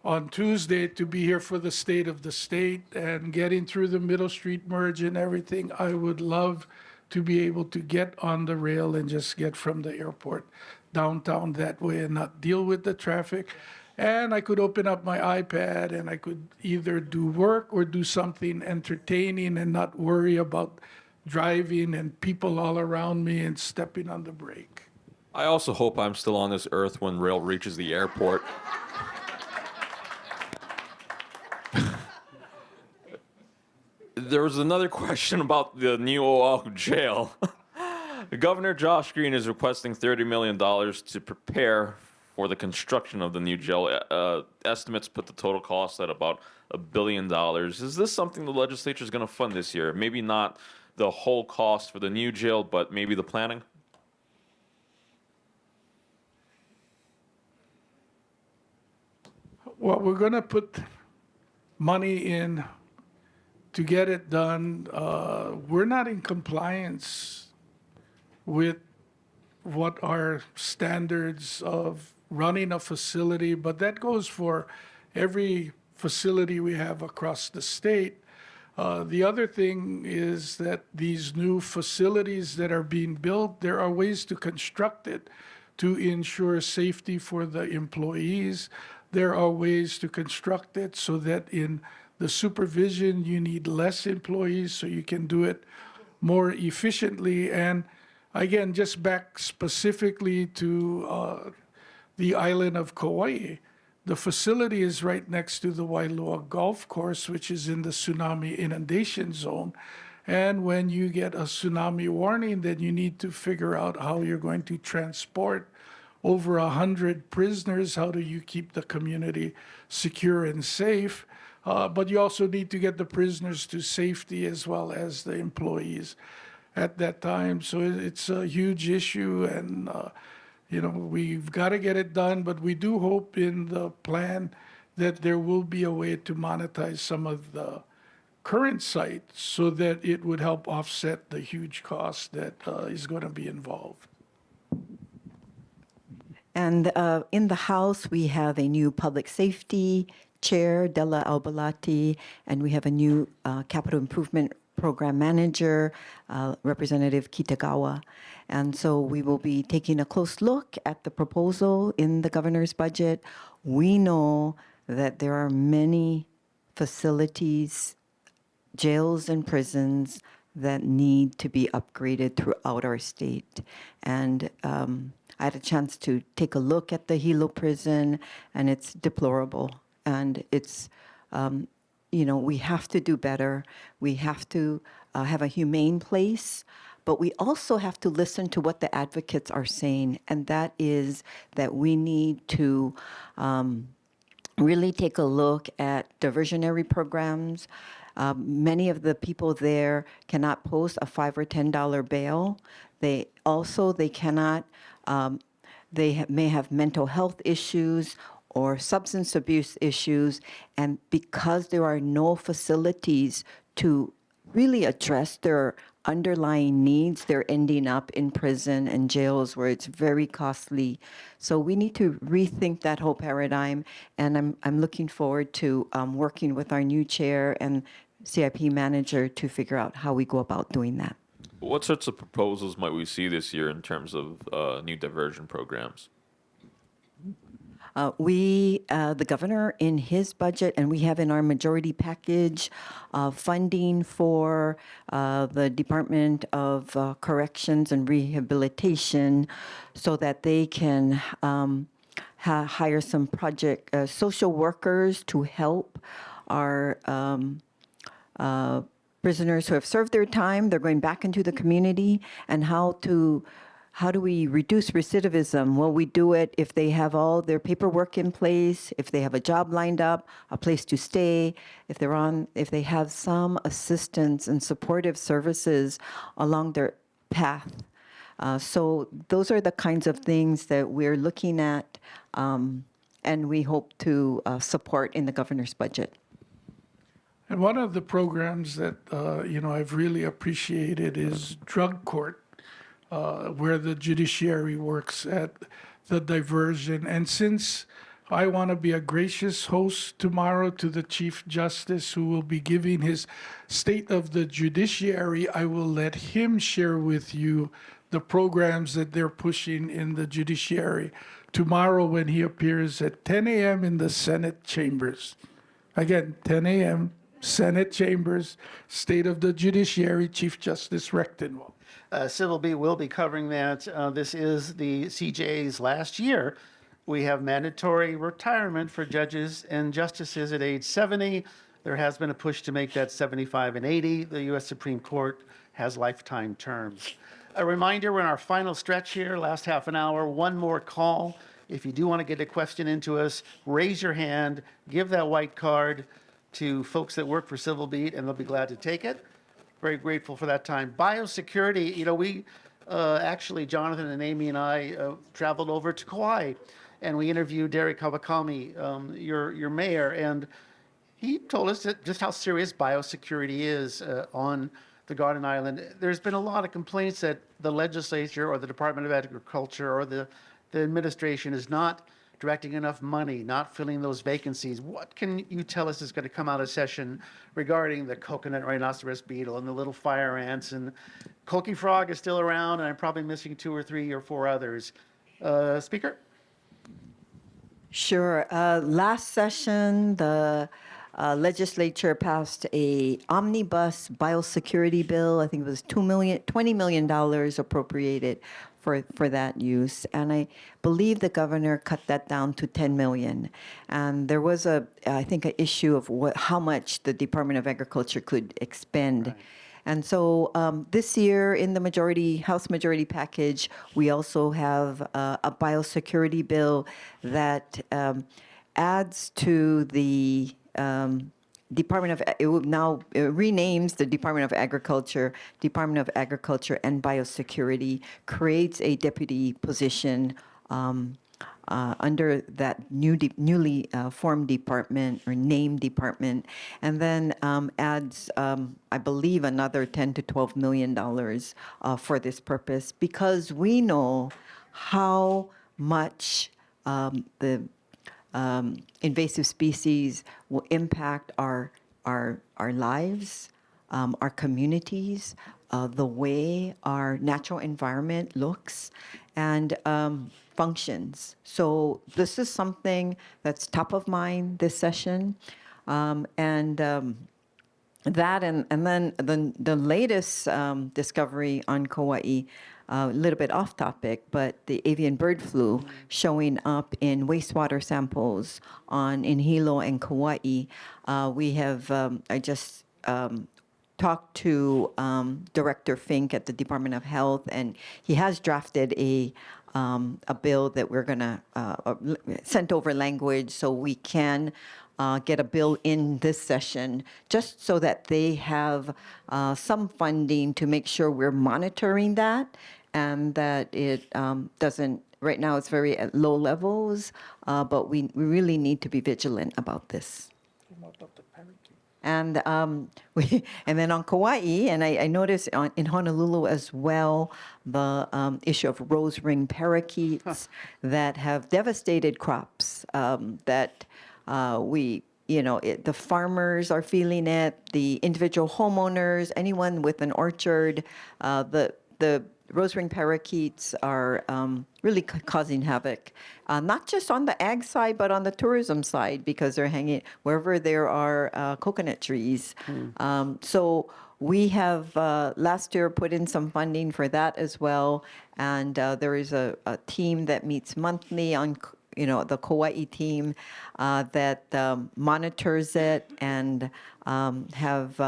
on Tuesday to be here for the State of the State, and getting through the Middle Street merge and everything. I would love to be able to get on the rail and just get from the airport downtown that way and not deal with the traffic. And I could open up my iPad and I could either do work or do something entertaining and not worry about driving and people all around me and stepping on the brake. I also hope I'm still on this earth when rail reaches the airport. There was another question about the new Oahu jail. Governor Josh Green is requesting $30 million to prepare for the construction of the new jail. Estimates put the total cost at about $1 billion. Is this something the legislature is going to fund this year? Maybe not the whole cost for the new jail, but maybe the planning? Well, we're going to put money in to get it done. We're not in compliance with what our standards of running a facility, but that goes for every facility we have across the state. The other thing is that these new facilities that are being built, there are ways to construct it to ensure safety for the employees. There are ways to construct it so that in the supervision, you need less employees so you can do it more efficiently. And again, just back specifically to the island of Kauai, the facility is right next to the Wailua Golf Course, which is in the tsunami inundation zone. And when you get a tsunami warning, then you need to figure out how you're going to transport over 100 prisoners. How do you keep the community secure and safe? But you also need to get the prisoners to safety as well as the employees at that time. So it's a huge issue, and we've got to get it done. But we do hope in the plan that there will be a way to monetize some of the current sites so that it would help offset the huge cost that is going to be involved. And in the House, we have a new public safety chair, Della Albalati, and we have a new capital improvement program manager, Representative Kitagawa. And so we will be taking a close look at the proposal in the governor's budget. We know that there are many facilities, jails and prisons that need to be upgraded throughout our state. And I had a chance to take a look at the Hilo prison, and it's deplorable. And it's, we have to do better. We have to have a humane place, but we also have to listen to what the advocates are saying, and that is that we need to really take a look at diversionary programs. Many of the people there cannot post a $5 or $10 bail. They cannot, may have mental health issues or substance abuse issues, and because there are no facilities to really address their underlying needs, they're ending up in prison and jails where it's very costly. So we need to rethink that whole paradigm, and I'm looking forward to working with our new chair and CIP manager to figure out how we go about doing that. What sorts of proposals might we see this year in terms of new diversion programs? The governor in his budget, and we have in our majority package, funding for the Department of Corrections and Rehabilitation so that they can hire some social workers to help our prisoners who have served their time. They're going back into the community, and how do we reduce recidivism? Well, we do it if they have all their paperwork in place, if they have a job lined up, a place to stay, if they have some assistance and supportive services along their path. So those are the kinds of things that we're looking at, and we hope to support in the governor's budget. And one of the programs that, I've really appreciated is drug court, where the judiciary works at the diversion. And since I want to be a gracious host tomorrow to the Chief Justice, who will be giving his State of the Judiciary, I will let him share with you the programs that they're pushing in the judiciary tomorrow when he appears at 10 a.m. in the Senate chambers. Again, 10 a.m., Senate chambers, State of the Judiciary, Chief Justice Rectenwald. Civil Beat will be covering that. This is the CJA's last year. We have mandatory retirement for judges and justices at age 70. There has been a push to make that 75 and 80. The U.S. Supreme Court has lifetime terms. A reminder, we're in our final stretch here, last half an hour, one more call. If you do want to get a question into us, raise your hand, give that white card to folks that work for Civil Beat, and they'll be glad to take it. Very grateful for that time. Biosecurity, we actually, Jonathan and Amy and I traveled over to Kauai, and we interviewed Derek Kawakami, your mayor, and he told us just how serious biosecurity is on the Garden Island. There's been a lot of complaints that the legislature or the Department of Agriculture or the administration is not directing enough money, not filling those vacancies. What can you tell us is going to come out of session regarding the coconut rhinoceros beetle and the little fire ants? And Coqui frog is still around, and I'm probably missing 2 or 3 or 4 others. Speaker? Sure. Last session, the legislature passed a omnibus biosecurity bill. I think it was $20 million appropriated for that use. And I believe the governor cut that down to $10 million. And there was I think, an issue of how much the Department of Agriculture could expend. Right. And so this year in the House majority package, we also have a biosecurity bill that adds to the it renames the Department of Agriculture and Biosecurity, creates a deputy position under that newly formed department or named department, and then adds, I believe, another $10 to $12 million for this purpose, because we know how much the invasive species will impact our lives, our communities, the way our natural environment looks and functions. So this is something that's top of mind this session, and that and then the latest discovery on Kauai. A little bit off topic, but the avian bird flu showing up in wastewater samples in Hilo and Kauai. We have, I just talked to Director Fink at the Department of Health, and he has drafted a bill that we're going to sent over language so we can get a bill in this session, just so that they have some funding to make sure we're monitoring that, and that it doesn't, right now it's very at low levels, but we really need to be vigilant about this. And and then on Kauai, and I noticed in Honolulu as well, the issue of rose ring parakeets that have devastated crops, that the farmers are feeling it, the individual homeowners, anyone with an orchard, the rose ring parakeets are really causing havoc, not just on the ag side, but on the tourism side, because they're hanging wherever there are coconut trees. So we have last year put in some funding for that as well, and there is a team that meets monthly on the Kauai team that monitors it and have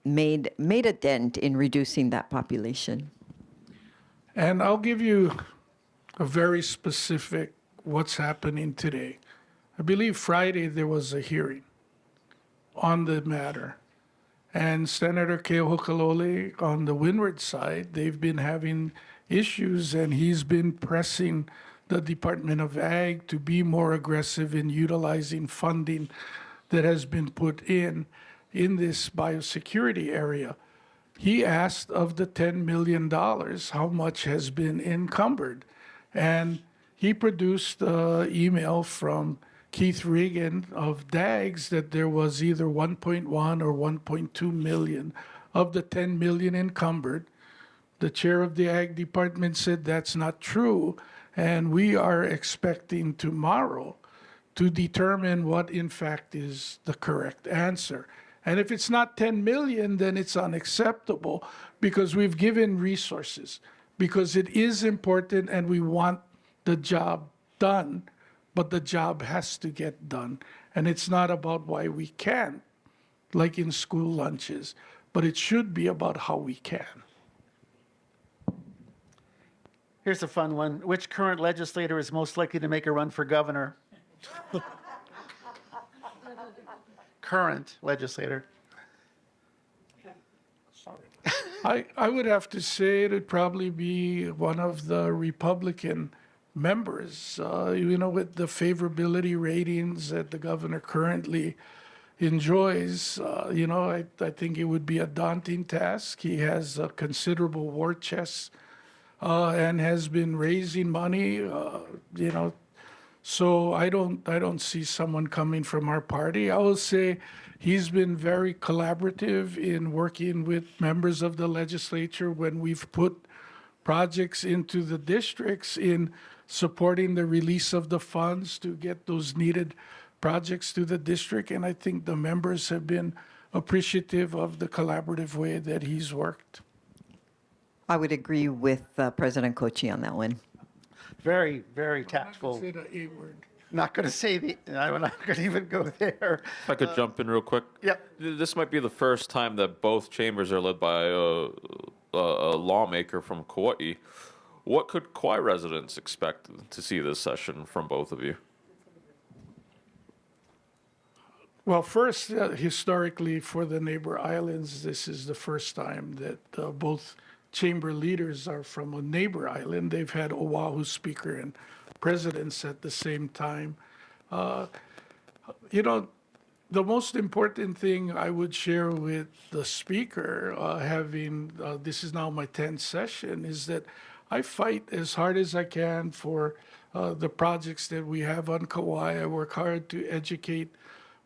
made a dent in reducing that population. And I'll give you a very specific what's happening today. I believe Friday there was a hearing on the matter. And Senator Keohokalole on the windward side, they've been having issues, and he's been pressing the Department of Ag to be more aggressive in utilizing funding that has been put in this biosecurity area. He asked of the $10 million, how much has been encumbered. And he produced an email from Keith Regan of DAGS that there was either 1.1 or 1.2 million of the 10 million encumbered. The chair of the Ag Department said that's not true, and we are expecting tomorrow to determine what in fact is the correct answer. And if it's not 10 million, then it's unacceptable, because we've given resources, because it is important and we want the job done, but the job has to get done. And it's not about why we can't, like in school lunches, but it should be about how we can. Here's a fun one. Which current legislator is most likely to make a run for governor? Current legislator. I would have to say it'd probably be one of the Republican members, with the favorability ratings that the governor currently enjoys. I think it would be a daunting task. He has a considerable war chest and has been raising money, So I don't see someone coming from our party. I will say he's been very collaborative in working with members of the legislature when we've put projects into the districts, in supporting the release of the funds to get those needed projects to the district. And I think the members have been appreciative of the collaborative way that he's worked. I would agree with President Kouchi on that one. Very, very tactful. Say the A word. Not going to say I'm not going to even go there. If I could jump in real quick. Yep. This might be the first time that both chambers are led by a lawmaker from Kauai. What could Kauai residents expect to see this session from both of you? Well, first, historically, for the neighbor islands, this is the first time that both chamber leaders are from a neighbor island. They've had Oahu Speaker and presidents at the same time. The most important thing I would share with the Speaker, this is now my 10th session, is that I fight as hard as I can for the projects that we have on Kauai. I work hard to educate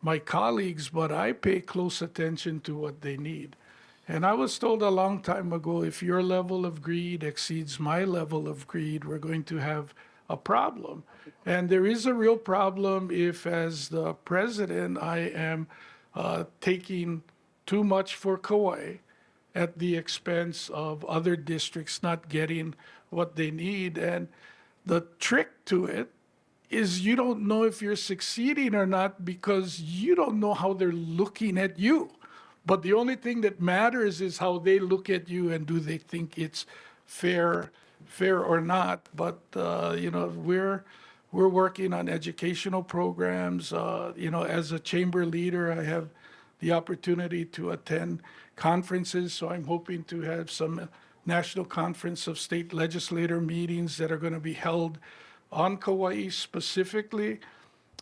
my colleagues, but I pay close attention to what they need. And I was told a long time ago, if your level of greed exceeds my level of greed, we're going to have a problem. And there is a real problem if, as the president, I am taking too much for Kauai at the expense of other districts not getting what they need. And the trick to it is you don't know if you're succeeding or not, because you don't know how they're looking at you. But the only thing that matters is how they look at you, and do they think it's fair or not. But we're working on educational programs. As a chamber leader, I have the opportunity to attend conferences, so I'm hoping to have some National Conference of State Legislator meetings that are going to be held on Kauai specifically.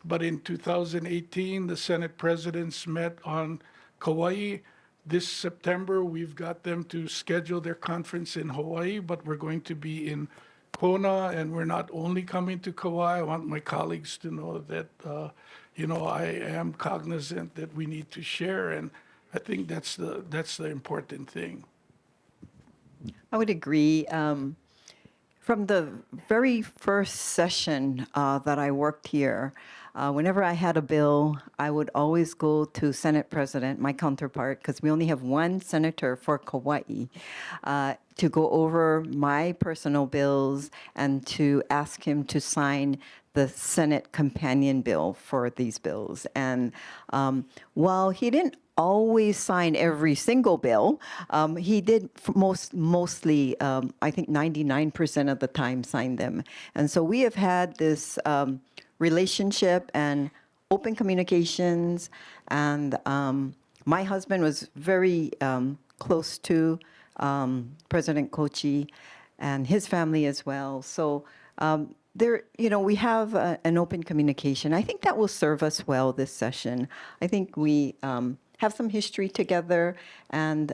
But in 2018, the Senate presidents met on Kauai. This September, we've got them to schedule their conference in Hawaii, but we're going to be in Kona, and we're not only coming to Kauai. I want my colleagues to know that, I am cognizant that we need to share, and I think that's the important thing. I would agree. From the very first session that I worked here, whenever I had a bill, I would always go to Senate President, my counterpart, because we only have one senator for Kauai, to go over my personal bills and to ask him to sign the Senate companion bill for these bills. And while he didn't always sign every single bill, he did mostly, I think 99% of the time, sign them. And so we have had this relationship and open communications. And my husband was very close to President Kouchi and his family as well. So there, we have an open communication. I think that will serve us well this session. I think we have some history together, and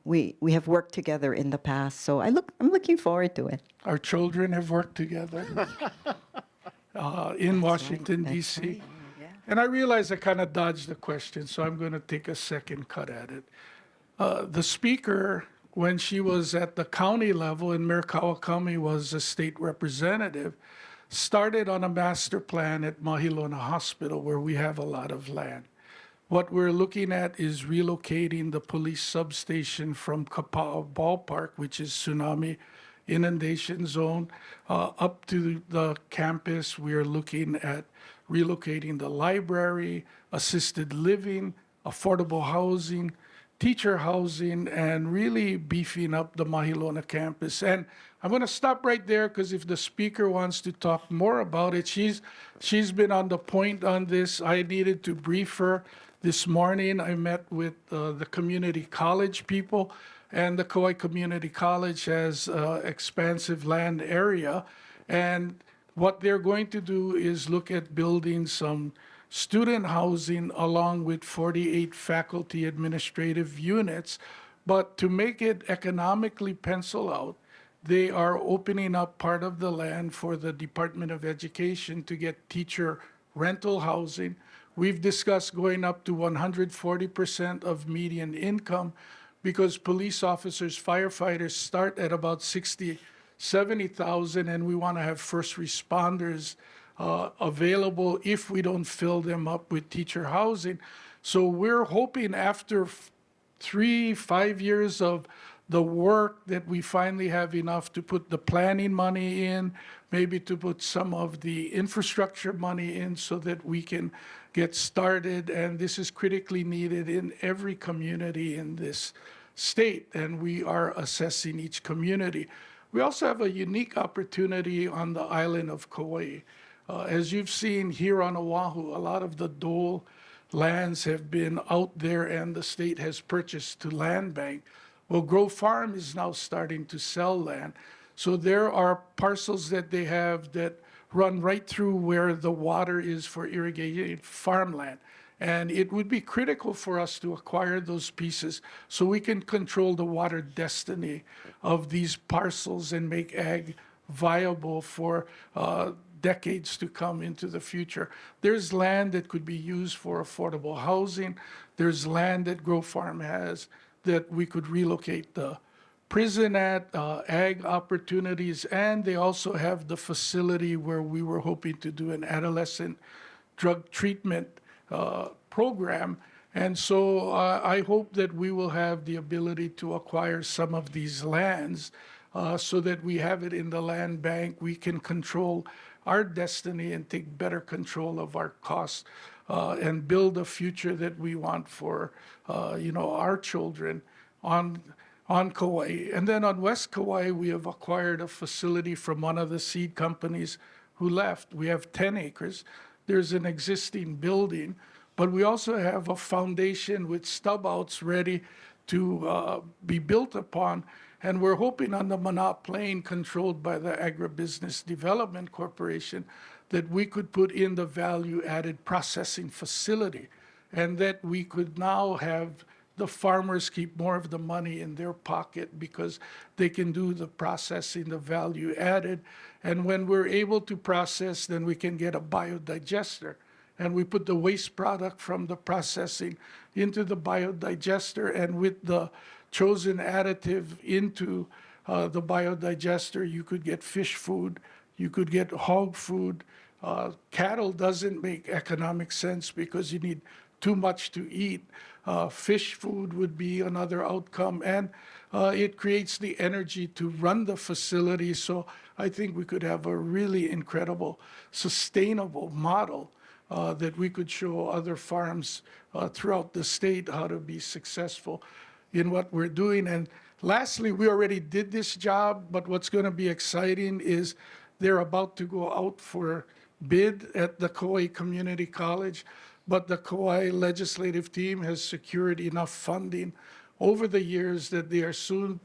we have worked together in the past. So I'm looking forward to it. Our children have worked together in Washington, That's D.C. right. Yeah. And I realize I kind of dodged the question, so I'm going to take a second cut at it. The Speaker, when she was at the county level, and Mayor Kawakami was a state representative, started on a master plan at Mahilona Hospital, where we have a lot of land. What we're looking at is relocating the police substation from Kapaa Ballpark, which is tsunami inundation zone, up to the campus. We are looking at relocating the library, assisted living, affordable housing, teacher housing, and really beefing up the Mahilona campus. And I'm going to stop right there, because if the Speaker wants to talk more about it, she's been on the point on this. I needed to brief her. This morning, I met with the community college people, and the Kauai Community College has expansive land area. And what they're going to do is look at building some student housing along with 48 faculty administrative units. But to make it economically pencil out, they are opening up part of the land for the Department of Education to get teacher rental housing. We've discussed going up to 140% of median income, because police officers, firefighters start at about 60, 70,000, and we want to have first responders available if we don't fill them up with teacher housing. So we're hoping after 3-5 years of the work that we finally have enough to put the planning money in, maybe to put some of the infrastructure money in so that we can get started. And this is critically needed in every community in this state, and we are assessing each community. We also have a unique opportunity on the island of Kauai. As you've seen here on Oahu, a lot of the dole lands have been out there and the state has purchased to land bank. Well, Grove Farm is now starting to sell land. So there are parcels that they have that run right through where the water is for irrigated farmland. And it would be critical for us to acquire those pieces so we can control the water destiny of these parcels and make ag viable for decades to come into the future. There's land that could be used for affordable housing. There's land that Grove Farm has that we could relocate the prison at, ag opportunities, and they also have the facility where we were hoping to do an adolescent drug treatment program. And so I hope that we will have the ability to acquire some of these lands so that we have it in the land bank. We can control our destiny and take better control of our costs and build a future that we want for our children on Kauai. And then on West Kauai, we have acquired a facility from one of the seed companies who left. We have 10 acres. There's an existing building, but we also have a foundation with stub outs ready to be built upon. And we're hoping on the Manat Plain, controlled by the Agribusiness Development Corporation, that we could put in the value-added processing facility, and that we could now have the farmers keep more of the money in their pocket because they can do the processing, the value added. And when we're able to process, then we can get a biodigester. And we put the waste product from the processing into the biodigester, and with the chosen additive into the biodigester, you could get fish food, you could get hog food. Cattle doesn't make economic sense because you need too much to eat. Fish food would be another outcome, and it creates the energy to run the facility. So I think we could have a really incredible, sustainable model that we could show other farms throughout the state how to be successful in what we're doing. And lastly, we already did this job, but what's going to be exciting is they're about to go out for bid at the Kauai Community College, but the Kauai legislative team has secured enough funding over the years that they are soon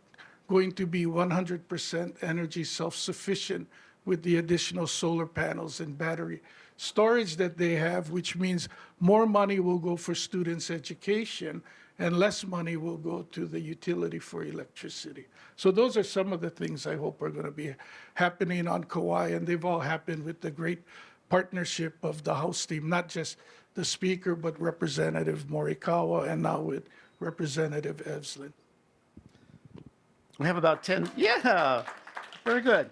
going to be 100% energy self-sufficient with the additional solar panels and battery storage that they have, which means more money will go for students' education and less money will go to the utility for electricity. So those are some of the things I hope are going to be happening on Kauai, and they've all happened with the great partnership of the House team, not just the Speaker, but Representative Morikawa, and now with Representative Evslin. We have about 10, yeah, very good.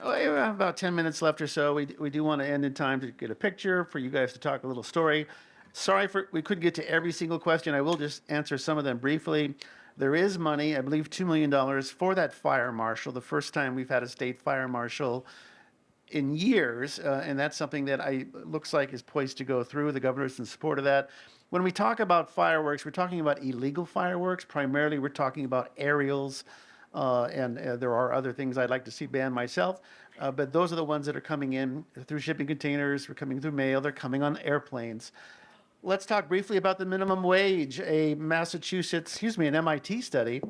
We have about 10 minutes left or so. We do want to end in time to get a picture for you guys to talk a little story. Sorry we couldn't get to every single question. I will just answer some of them briefly. There is money, I believe $2 million for that fire marshal, the first time we've had a state fire marshal in years, and that's something that looks like is poised to go through. The governor's in support of that. When we talk about fireworks, we're talking about illegal fireworks. Primarily, we're talking about aerials, and there are other things I'd like to see banned myself, but those are the ones that are coming in through shipping containers, they're coming through mail, they're coming on airplanes. Let's talk briefly about the minimum wage. An MIT study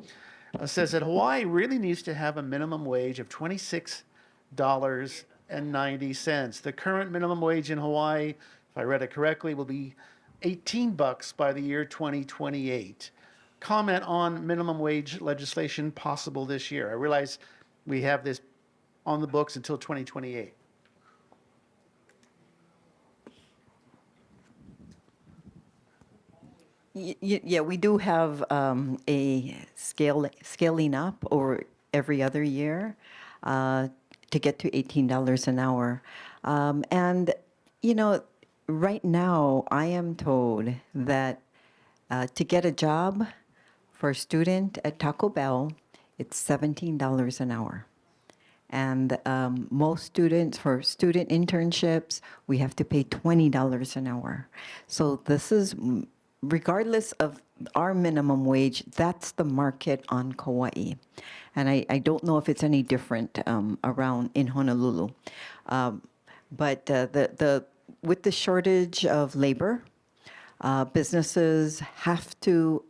says that Hawaii really needs to have a minimum wage of $26.90. The current minimum wage in Hawaii, if I read it correctly, will be $18 by the year 2028. Comment on minimum wage legislation possible this year. I realize we have this on the books until 2028. Yeah, we do have a scaling up over every other year to get to $18 an hour. And, right now I am told that to get a job for a student at Taco Bell, it's $17 an hour. And most students, for student internships, we have to pay $20 an hour. So this is, regardless of our minimum wage, that's the market on Kauai. And I don't know if it's any different around in Honolulu. But with the shortage of labor, businesses have to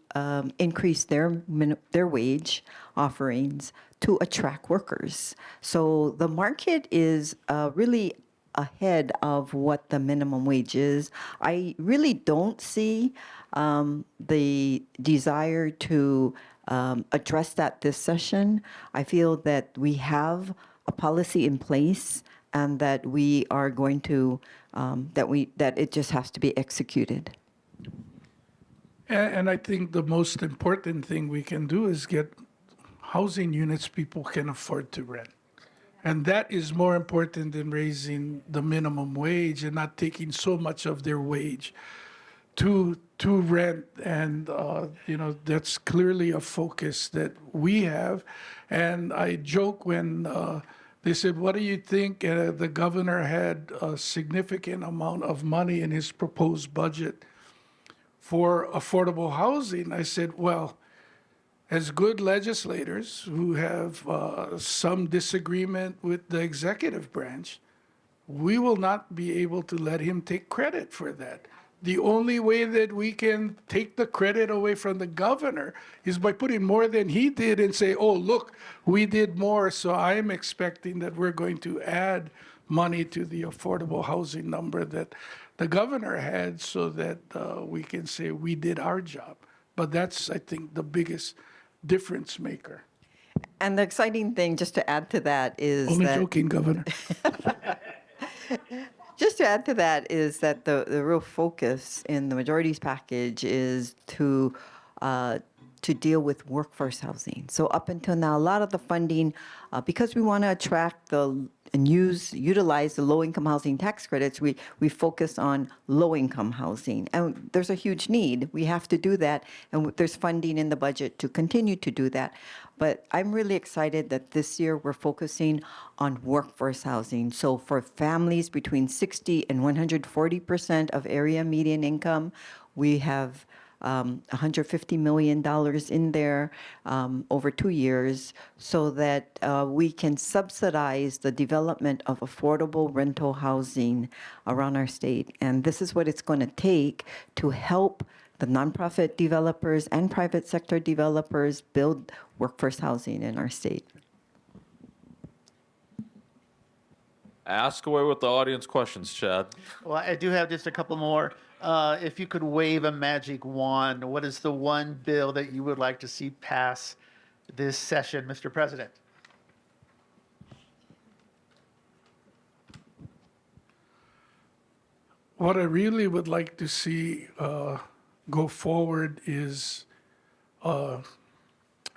increase their wage offerings to attract workers. So the market is really ahead of what the minimum wage is. I really don't see the desire to address that this session. I feel that we have a policy in place and that we are going to, that it just has to be executed. And I think the most important thing we can do is get housing units people can afford to rent. And that is more important than raising the minimum wage and not taking so much of their wage to rent. And, that's clearly a focus that we have. And I joke when they said, what do you think? The governor had a significant amount of money in his proposed budget for affordable housing. I said, well, as good legislators who have some disagreement with the executive branch, we will not be able to let him take credit for that. The only way that we can take the credit away from the governor is by putting more than he did and say, oh, look, we did more, so I'm expecting that we're going to add money to the affordable housing number that the governor had so that we can say we did our job. But that's, I think, the biggest difference maker. And the exciting thing, just to add to that, is Only that joking, Governor. just to add to that is that the real focus in the majority's package is to to deal with workforce housing. So up until now, a lot of the funding, because we want to attract and utilize the low-income housing tax credits, we focus on low-income housing. And there's a huge need. We have to do that, and there's funding in the budget to continue to do that. But I'm really excited that this year we're focusing on workforce housing. So for families between 60 and 140% of area median income, we have $150 million in there over 2 years so that we can subsidize the development of affordable rental housing around our state. And this is what it's going to take to help the nonprofit developers and private sector developers build workforce housing in our state. Ask away with the audience questions, Chad. Well, I do have just a couple more. If you could wave a magic wand, what is the one bill that you would like to see pass this session, Mr. President? What I really would like to see go forward is a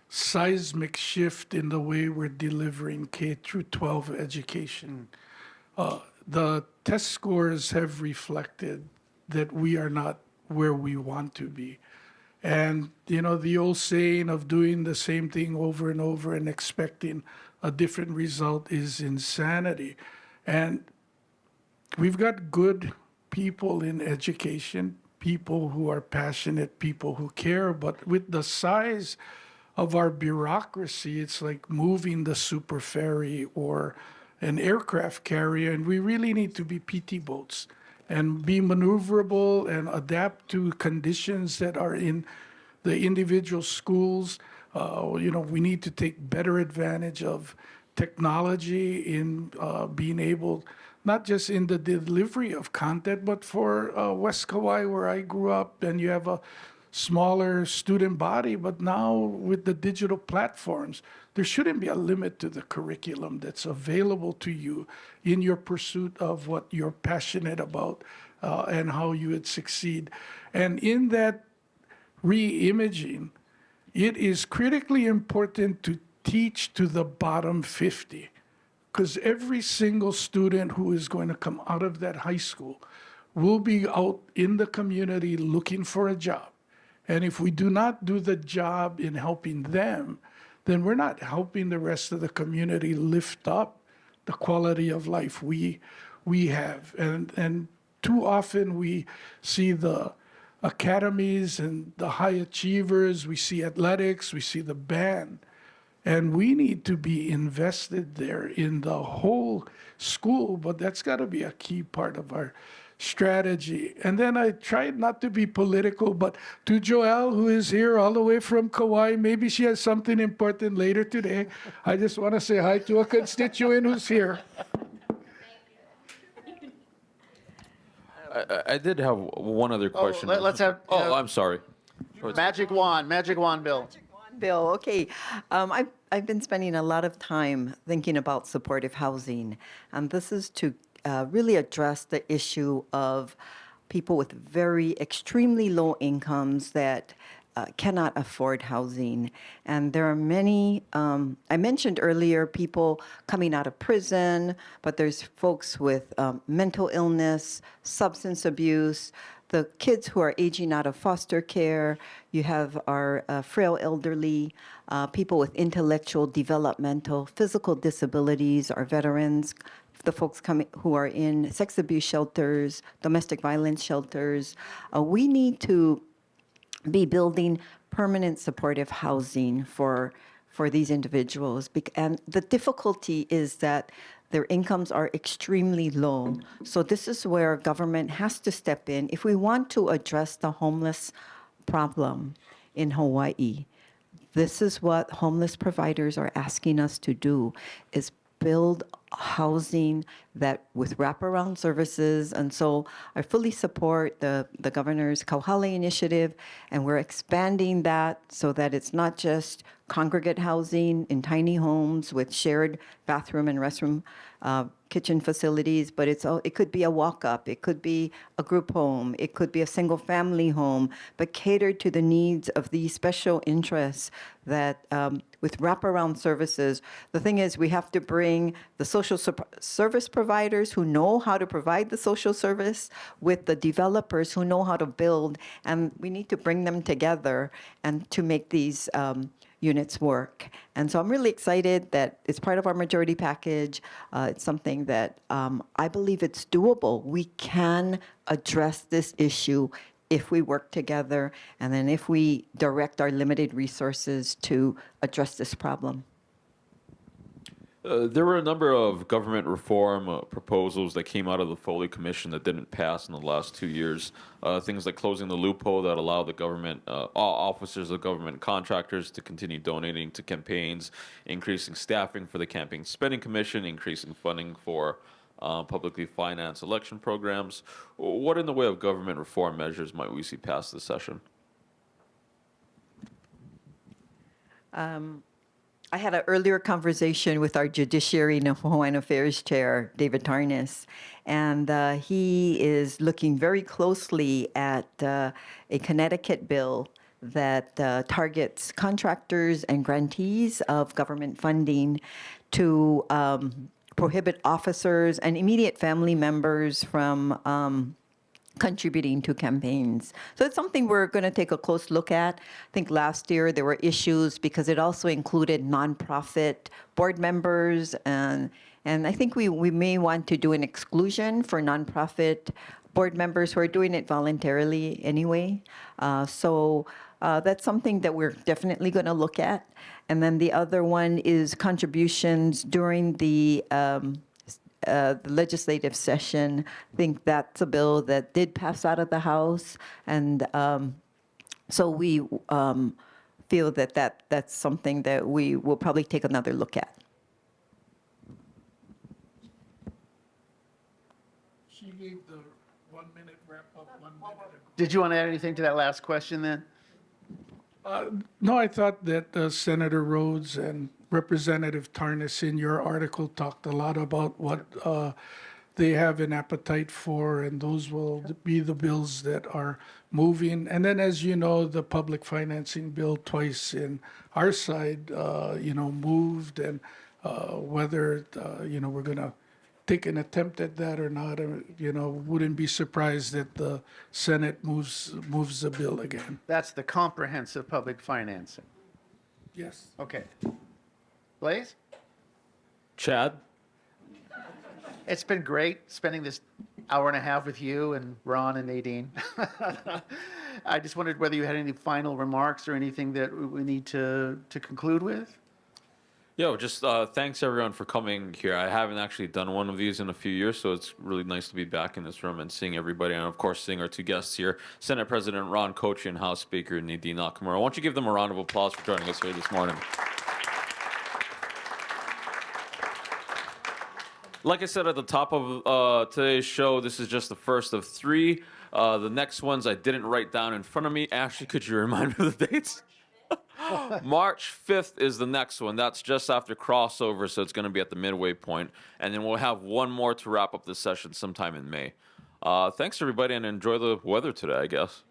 seismic shift in the way we're delivering K through 12 education. The test scores have reflected that we are not where we want to be. And, you know, the old saying of doing the same thing over and over and expecting a different result is insanity. And we've got good people in education, people who are passionate, people who care, but with the size of our bureaucracy, it's like moving the super ferry or an aircraft carrier, and we really need to be PT boats and be maneuverable and adapt to conditions that are in the individual schools. You know, we need to take better advantage of technology in being able, not just in the delivery of content, but for West Kauai, where I grew up, and you have a smaller student body, but now with the digital platforms, there shouldn't be a limit to the curriculum that's available to you in your pursuit of what you're passionate about and how you would succeed. And in that re-imaging, it is critically important to teach to the bottom 50, because every single student who is going to come out of that high school will be out in the community looking for a job. And if we do not do the job in helping them, then we're not helping the rest of the community lift up the quality of life we have. And too often we see the academies and the high achievers, we see athletics, we see the band. And we need to be invested there in the whole school, but that's got to be a key part of our strategy. And then I tried not to be political, but to Joelle, who is here all the way from Kauai, maybe she has something important later today. I just want to say hi to a constituent who's here. I did have one other question. let's have- Oh, I'm sorry. Magic wand bill. Bill, okay. I've been spending a lot of time thinking about supportive housing, and this is to really address the issue of people with very extremely low incomes that cannot afford housing. And there are many, I mentioned earlier, people coming out of prison, but there's folks with mental illness, substance abuse, the kids who are aging out of foster care. You have our frail elderly, people with intellectual, developmental, physical disabilities, our veterans, the folks coming who are in sex abuse shelters, domestic violence shelters. We need to be building permanent supportive housing for these individuals. And the difficulty is that their incomes are extremely low. So this is where government has to step in. If we want to address the homeless problem in Hawaii, this is what homeless providers are asking us to do, is build housing that with wraparound services. And so I fully support the governor's Kauhale initiative, and we're expanding that so that it's not just congregate housing in tiny homes with shared bathroom and restroom kitchen facilities, but it could be a walk-up, it could be a group home, it could be a single-family home, but catered to the needs of these special interests that with wraparound services. The thing is, we have to bring the social service providers who know how to provide the social service with the developers who know how to build, and we need to bring them together and to make these units work. And so I'm really excited that it's part of our majority package. It's something that I believe it's doable. We can address this issue if we work together, and then if we direct our limited resources to address this problem. There were a number of government reform proposals that came out of the Foley Commission that didn't pass in the last 2 years. Things like closing the loophole that allow the government, officers of government contractors to continue donating to campaigns, increasing staffing for the Campaign Spending Commission, increasing funding for publicly financed election programs. What in the way of government reform measures might we see pass this session? I had an earlier conversation with our Judiciary and Hawaiian Affairs Chair, David Tarnas, and he is looking very closely at a Connecticut bill that targets contractors and grantees of government funding to prohibit officers and immediate family members from contributing to campaigns. So it's something we're going to take a close look at. I think last year there were issues because it also included nonprofit board members, and I think we may want to do an exclusion for nonprofit board members who are doing it voluntarily anyway. So that's something that we're definitely going to look at. And then the other one is contributions during the legislative session. I think that's a bill that did pass out of the House, and so we feel that that's something that we will probably take another look at. She gave the 1 minute wrap up 1 minute ago. Did you want to add anything to that last question then? No, I thought that Senator Rhodes and Representative Tarnas in your article talked a lot about what they have an appetite for, and those will be the bills that are moving. And then, as you know, the public financing bill twice in our side, moved, and whether, we're going to take an attempt at that or not, wouldn't be surprised that the Senate moves the bill again. That's the comprehensive public financing. Yes. Okay. Blaze? Chad? It's been great spending this hour and a half with you and Ron and Nadine. I just wondered whether you had any final remarks or anything that we need to conclude with. Just thanks everyone for coming here. I haven't actually done one of these in a few years, so it's really nice to be back in this room and seeing everybody, and of course seeing our two guests here, Senate President Ron Kouchi and House Speaker Nadine Nakamura. Why don't you give them a round of applause for joining us here this morning. Like I said at the top of today's show, this is just the first of three. The next ones I didn't write down in front of me. Ashley, could you remind me of the dates? March 5th is the next one. That's just after crossover, so it's going to be at the midway point. And then we'll have one more to wrap up this session sometime in May. Thanks, everybody, and enjoy the weather today, I guess.